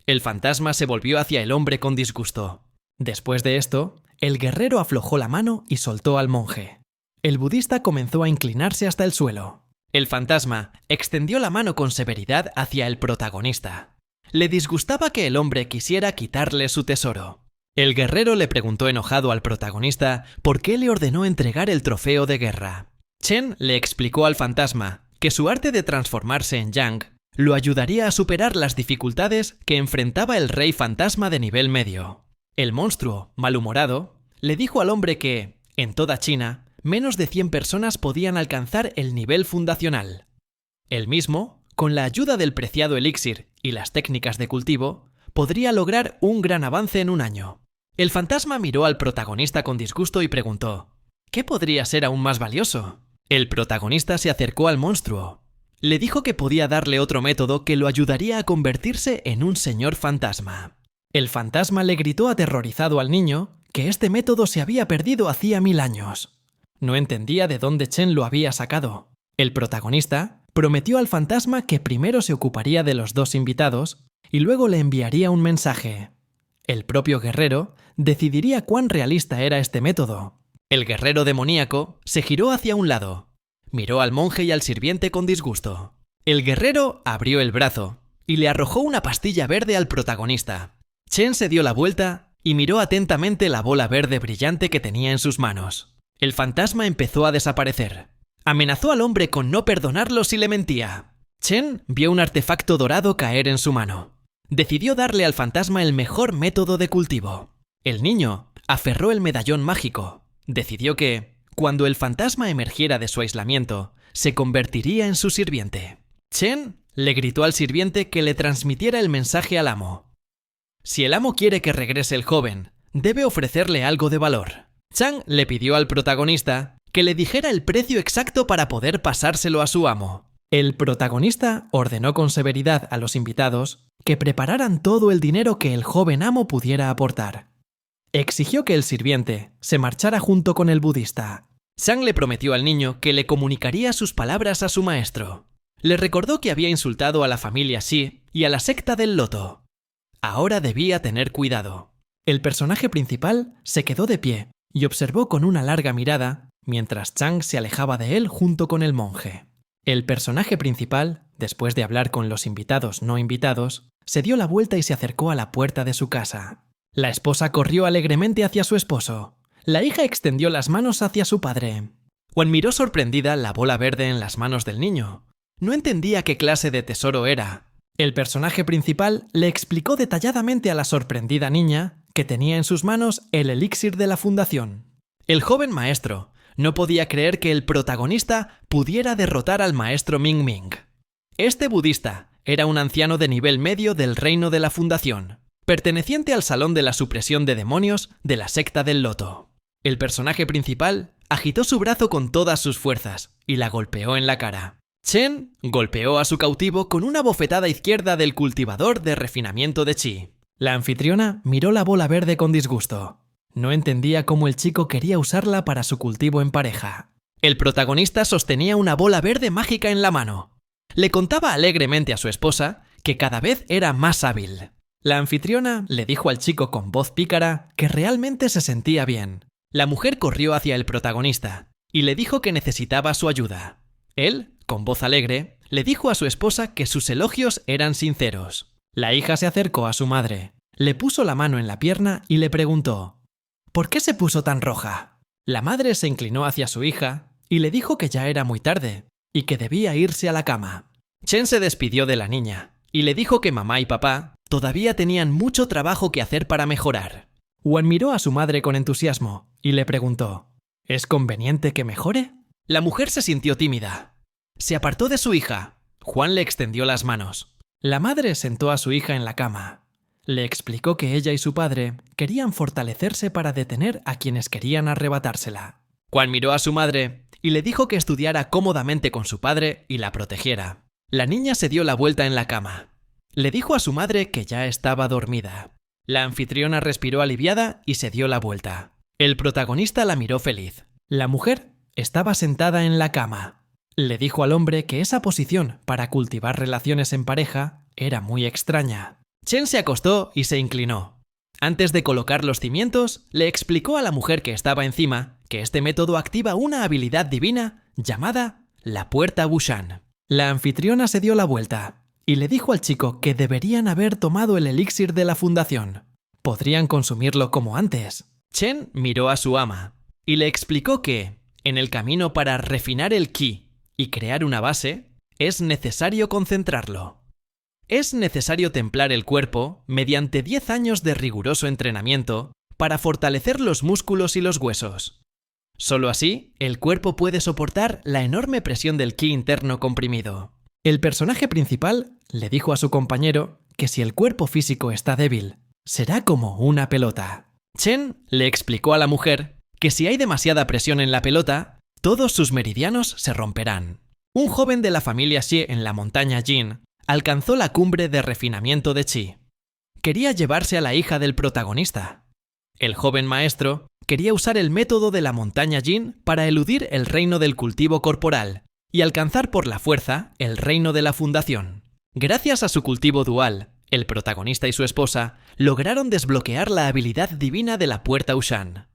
El fantasma se volvió hacia el hombre con disgusto. Después de esto, el guerrero aflojó la mano y soltó al monje. El budista comenzó a inclinarse hasta el suelo. El fantasma extendió la mano con severidad hacia el protagonista. Le disgustaba que el hombre quisiera quitarle su tesoro. El guerrero le preguntó enojado al protagonista por qué le ordenó entregar el trofeo de guerra. Chen le explicó al fantasma que su arte de transformarse en Yang lo ayudaría a superar las dificultades que enfrentaba el rey fantasma de nivel medio. El monstruo, malhumorado, le dijo al hombre que, en toda China, menos de 100 personas podían alcanzar el nivel fundacional. Él mismo, con la ayuda del preciado elixir y las técnicas de cultivo, podría lograr un gran avance en un año. El fantasma miró al protagonista con disgusto y preguntó, ¿qué podría ser aún más valioso? El protagonista se acercó al monstruo. Le dijo que podía darle otro método que lo ayudaría a convertirse en un señor fantasma. El fantasma le gritó aterrorizado al niño que este método se había perdido hacía 1000 años. No entendía de dónde Chen lo había sacado. El protagonista prometió al fantasma que primero se ocuparía de los 2 invitados y luego le enviaría un mensaje. El propio guerrero decidiría cuán realista era este método. El guerrero demoníaco se giró hacia un lado. Miró al monje y al sirviente con disgusto. El guerrero abrió el brazo y le arrojó una pastilla verde al protagonista. Chen se dio la vuelta y miró atentamente la bola verde brillante que tenía en sus manos. El fantasma empezó a desaparecer. Amenazó al hombre con no perdonarlo si le mentía. Chen vio un artefacto dorado caer en su mano. Decidió darle al fantasma el mejor método de cultivo. El niño aferró el medallón mágico. Decidió que, cuando el fantasma emergiera de su aislamiento, se convertiría en su sirviente. Chen le gritó al sirviente que le transmitiera el mensaje al amo. Si el amo quiere que regrese el joven, debe ofrecerle algo de valor. Chang le pidió al protagonista que le dijera el precio exacto para poder pasárselo a su amo. El protagonista ordenó con severidad a los invitados que prepararan todo el dinero que el joven amo pudiera aportar. Exigió que el sirviente se marchara junto con el budista. Chang le prometió al niño que le comunicaría sus palabras a su maestro. Le recordó que había insultado a la familia Xi y a la secta del loto. Ahora debía tener cuidado. El personaje principal se quedó de pie y observó con una larga mirada mientras Chang se alejaba de él junto con el monje. El personaje principal, después de hablar con los invitados no invitados, se dio la vuelta y se acercó a la puerta de su casa. La esposa corrió alegremente hacia su esposo. La hija extendió las manos hacia su padre. Wan miró sorprendida la bola verde en las manos del niño. No entendía qué clase de tesoro era. El personaje principal le explicó detalladamente a la sorprendida niña que tenía en sus manos el elixir de la fundación. El joven maestro no podía creer que el protagonista pudiera derrotar al maestro Ming Ming. Este budista era un anciano de nivel medio del reino de la fundación, perteneciente al salón de la supresión de demonios de la secta del loto. El personaje principal agitó su brazo con todas sus fuerzas y la golpeó en la cara. Chen golpeó a su cautivo con una bofetada izquierda del cultivador de refinamiento de chi. La anfitriona miró la bola verde con disgusto. No entendía cómo el chico quería usarla para su cultivo en pareja. El protagonista sostenía una bola verde mágica en la mano. Le contaba alegremente a su esposa que cada vez era más hábil. La anfitriona le dijo al chico con voz pícara que realmente se sentía bien. La mujer corrió hacia el protagonista y le dijo que necesitaba su ayuda. Él, con voz alegre, le dijo a su esposa que sus elogios eran sinceros. La hija se acercó a su madre, le puso la mano en la pierna y le preguntó: ¿por qué se puso tan roja? La madre se inclinó hacia su hija y le dijo que ya era muy tarde y que debía irse a la cama. Chen se despidió de la niña y le dijo que mamá y papá todavía tenían mucho trabajo que hacer para mejorar. Wan miró a su madre con entusiasmo y le preguntó: ¿es conveniente que mejore? La mujer se sintió tímida. Se apartó de su hija. Juan le extendió las manos. La madre sentó a su hija en la cama. Le explicó que ella y su padre querían fortalecerse para detener a quienes querían arrebatársela. Juan miró a su madre y le dijo que estudiara cómodamente con su padre y la protegiera. La niña se dio la vuelta en la cama. Le dijo a su madre que ya estaba dormida. La anfitriona respiró aliviada y se dio la vuelta. El protagonista la miró feliz. La mujer estaba sentada en la cama. Le dijo al hombre que esa posición para cultivar relaciones en pareja era muy extraña. Chen se acostó y se inclinó. Antes de colocar los cimientos, le explicó a la mujer que estaba encima que este método activa una habilidad divina llamada la puerta Wushan. La anfitriona se dio la vuelta y le dijo al chico que deberían haber tomado el elixir de la fundación. Podrían consumirlo como antes. Chen miró a su ama y le explicó que, en el camino para refinar el ki y crear una base, es necesario concentrarlo. Es necesario templar el cuerpo mediante 10 años de riguroso entrenamiento para fortalecer los músculos y los huesos. Solo así, el cuerpo puede soportar la enorme presión del ki interno comprimido. El personaje principal le dijo a su compañero que si el cuerpo físico está débil, será como una pelota. Chen le explicó a la mujer que si hay demasiada presión en la pelota, todos sus meridianos se romperán. Un joven de la familia Xie en la montaña Jin alcanzó la cumbre de refinamiento de chi. Quería llevarse a la hija del protagonista. El joven maestro quería usar el método de la montaña Jin para eludir el reino del cultivo corporal y alcanzar por la fuerza el reino de la fundación. Gracias a su cultivo dual, el protagonista y su esposa lograron desbloquear la habilidad divina de la puerta Wushan.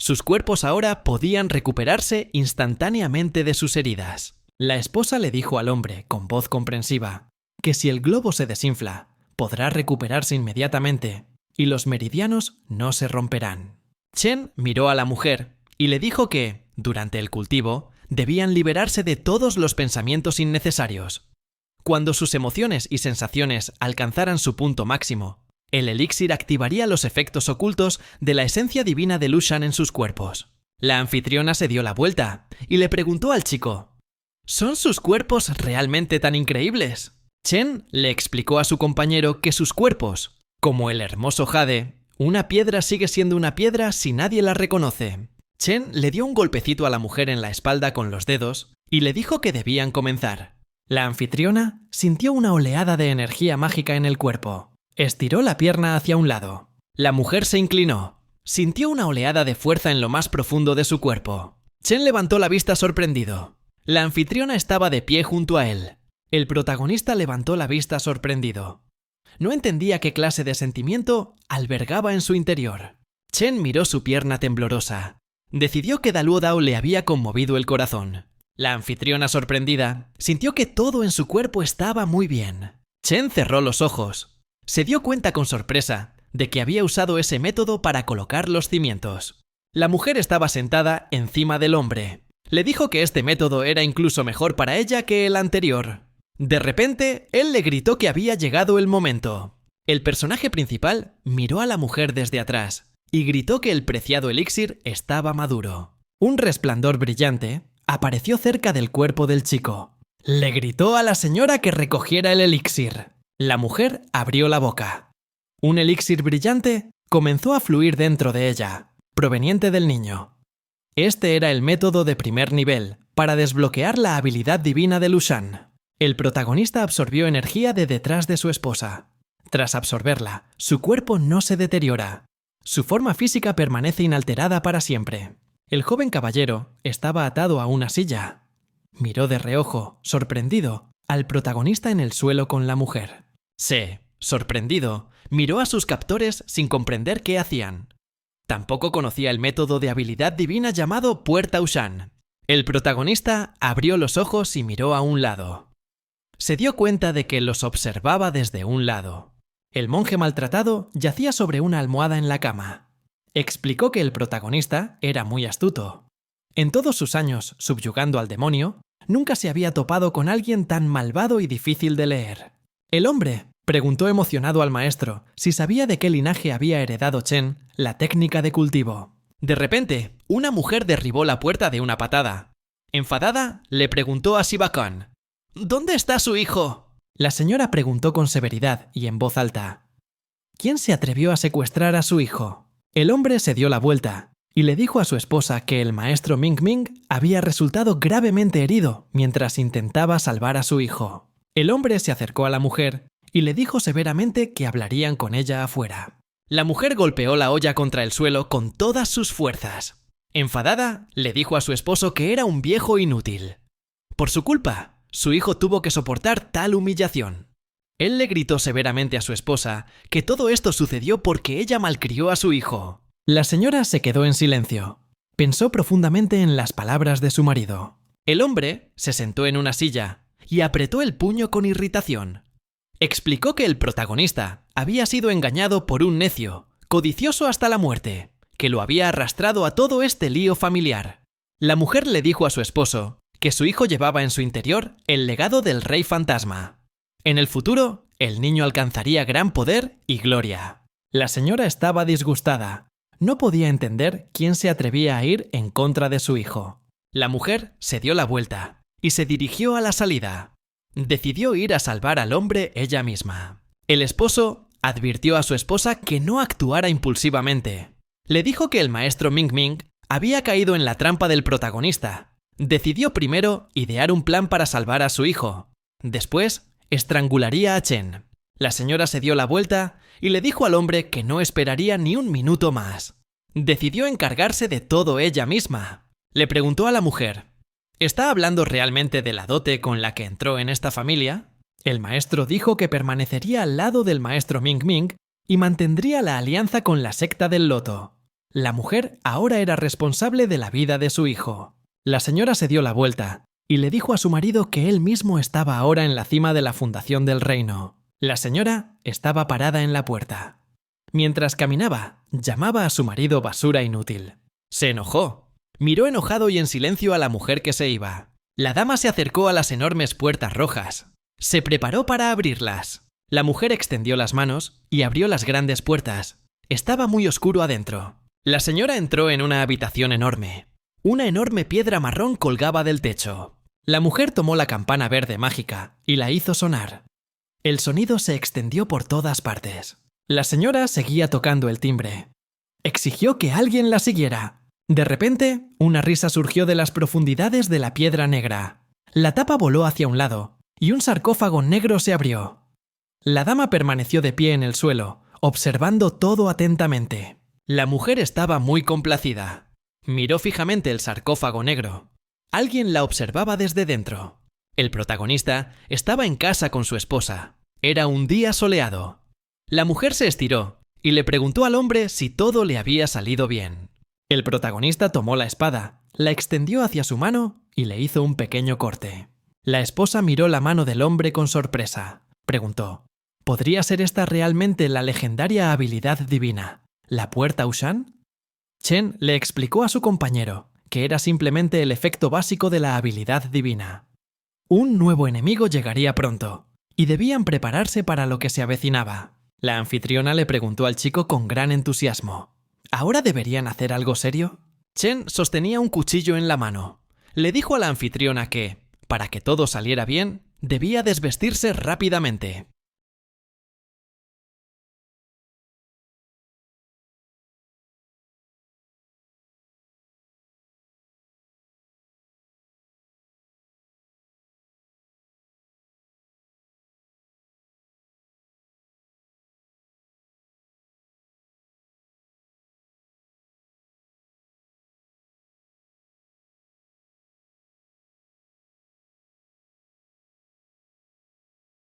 Sus cuerpos ahora podían recuperarse instantáneamente de sus heridas. La esposa le dijo al hombre, con voz comprensiva, que si el globo se desinfla, podrá recuperarse inmediatamente y los meridianos no se romperán. Chen miró a la mujer y le dijo que, durante el cultivo, debían liberarse de todos los pensamientos innecesarios. Cuando sus emociones y sensaciones alcanzaran su punto máximo, el elixir activaría los efectos ocultos de la esencia divina de Lushan en sus cuerpos. La anfitriona se dio la vuelta y le preguntó al chico: ¿son sus cuerpos realmente tan increíbles? Chen le explicó a su compañero que sus cuerpos, como el hermoso jade, una piedra sigue siendo una piedra si nadie la reconoce. Chen le dio un golpecito a la mujer en la espalda con los dedos y le dijo que debían comenzar. La anfitriona sintió una oleada de energía mágica en el cuerpo. Estiró la pierna hacia un lado. La mujer se inclinó. Sintió una oleada de fuerza en lo más profundo de su cuerpo. Chen levantó la vista sorprendido. La anfitriona estaba de pie junto a él. El protagonista levantó la vista sorprendido. No entendía qué clase de sentimiento albergaba en su interior. Chen miró su pierna temblorosa. Decidió que Daluo Dao le había conmovido el corazón. La anfitriona, sorprendida, sintió que todo en su cuerpo estaba muy bien. Chen cerró los ojos. Se dio cuenta con sorpresa de que había usado ese método para colocar los cimientos. La mujer estaba sentada encima del hombre. Le dijo que este método era incluso mejor para ella que el anterior. De repente, él le gritó que había llegado el momento. El personaje principal miró a la mujer desde atrás y gritó que el preciado elixir estaba maduro. Un resplandor brillante apareció cerca del cuerpo del chico. Le gritó a la señora que recogiera el elixir. La mujer abrió la boca. Un elixir brillante comenzó a fluir dentro de ella, proveniente del niño. Este era el método de primer nivel para desbloquear la habilidad divina de Lushan. El protagonista absorbió energía de detrás de su esposa. Tras absorberla, su cuerpo no se deteriora. Su forma física permanece inalterada para siempre. El joven caballero estaba atado a una silla. Miró de reojo, sorprendido, al protagonista en el suelo con la mujer. Se, sorprendido, miró a sus captores sin comprender qué hacían. Tampoco conocía el método de habilidad divina llamado Puerta Ushan. El protagonista abrió los ojos y miró a un lado. Se dio cuenta de que los observaba desde un lado. El monje maltratado yacía sobre una almohada en la cama. Explicó que el protagonista era muy astuto. En todos sus años subyugando al demonio, nunca se había topado con alguien tan malvado y difícil de leer. El hombre preguntó emocionado al maestro si sabía de qué linaje había heredado Chen la técnica de cultivo. De repente, una mujer derribó la puerta de una patada. Enfadada, le preguntó a Shiba-kun: ¿dónde está su hijo? La señora preguntó con severidad y en voz alta: ¿quién se atrevió a secuestrar a su hijo? El hombre se dio la vuelta y le dijo a su esposa que el maestro Ming Ming había resultado gravemente herido mientras intentaba salvar a su hijo. El hombre se acercó a la mujer y le dijo severamente que hablarían con ella afuera. La mujer golpeó la olla contra el suelo con todas sus fuerzas. Enfadada, le dijo a su esposo que era un viejo inútil. Por su culpa, su hijo tuvo que soportar tal humillación. Él le gritó severamente a su esposa que todo esto sucedió porque ella malcrió a su hijo. La señora se quedó en silencio. Pensó profundamente en las palabras de su marido. El hombre se sentó en una silla y apretó el puño con irritación. Explicó que el protagonista había sido engañado por un necio, codicioso hasta la muerte, que lo había arrastrado a todo este lío familiar. La mujer le dijo a su esposo que su hijo llevaba en su interior el legado del rey fantasma. En el futuro, el niño alcanzaría gran poder y gloria. La señora estaba disgustada. No podía entender quién se atrevía a ir en contra de su hijo. La mujer se dio la vuelta y se dirigió a la salida. Decidió ir a salvar al hombre ella misma. El esposo advirtió a su esposa que no actuara impulsivamente. Le dijo que el maestro Ming Ming había caído en la trampa del protagonista. Decidió primero idear un plan para salvar a su hijo. Después, estrangularía a Chen. La señora se dio la vuelta y le dijo al hombre que no esperaría ni un minuto más. Decidió encargarse de todo ella misma. Le preguntó a la mujer: ¿está hablando realmente de la dote con la que entró en esta familia? El maestro dijo que permanecería al lado del maestro Ming Ming y mantendría la alianza con la secta del loto. La mujer ahora era responsable de la vida de su hijo. La señora se dio la vuelta y le dijo a su marido que él mismo estaba ahora en la cima de la fundación del reino. La señora estaba parada en la puerta. Mientras caminaba, llamaba a su marido basura inútil. Se enojó. Miró enojado y en silencio a la mujer que se iba. La dama se acercó a las enormes puertas rojas. Se preparó para abrirlas. La mujer extendió las manos y abrió las grandes puertas. Estaba muy oscuro adentro. La señora entró en una habitación enorme. Una enorme piedra marrón colgaba del techo. La mujer tomó la campana verde mágica y la hizo sonar. El sonido se extendió por todas partes. La señora seguía tocando el timbre. Exigió que alguien la siguiera. De repente, una risa surgió de las profundidades de la piedra negra. La tapa voló hacia un lado y un sarcófago negro se abrió. La dama permaneció de pie en el suelo, observando todo atentamente. La mujer estaba muy complacida. Miró fijamente el sarcófago negro. Alguien la observaba desde dentro. El protagonista estaba en casa con su esposa. Era un día soleado. La mujer se estiró y le preguntó al hombre si todo le había salido bien. El protagonista tomó la espada, la extendió hacia su mano y le hizo un pequeño corte. La esposa miró la mano del hombre con sorpresa. Preguntó: ¿podría ser esta realmente la legendaria habilidad divina, la puerta Ushan? Chen le explicó a su compañero que era simplemente el efecto básico de la habilidad divina. Un nuevo enemigo llegaría pronto, y debían prepararse para lo que se avecinaba. La anfitriona le preguntó al chico con gran entusiasmo: ¿ahora deberían hacer algo serio? Chen sostenía un cuchillo en la mano. Le dijo a la anfitriona que, para que todo saliera bien, debía desvestirse rápidamente.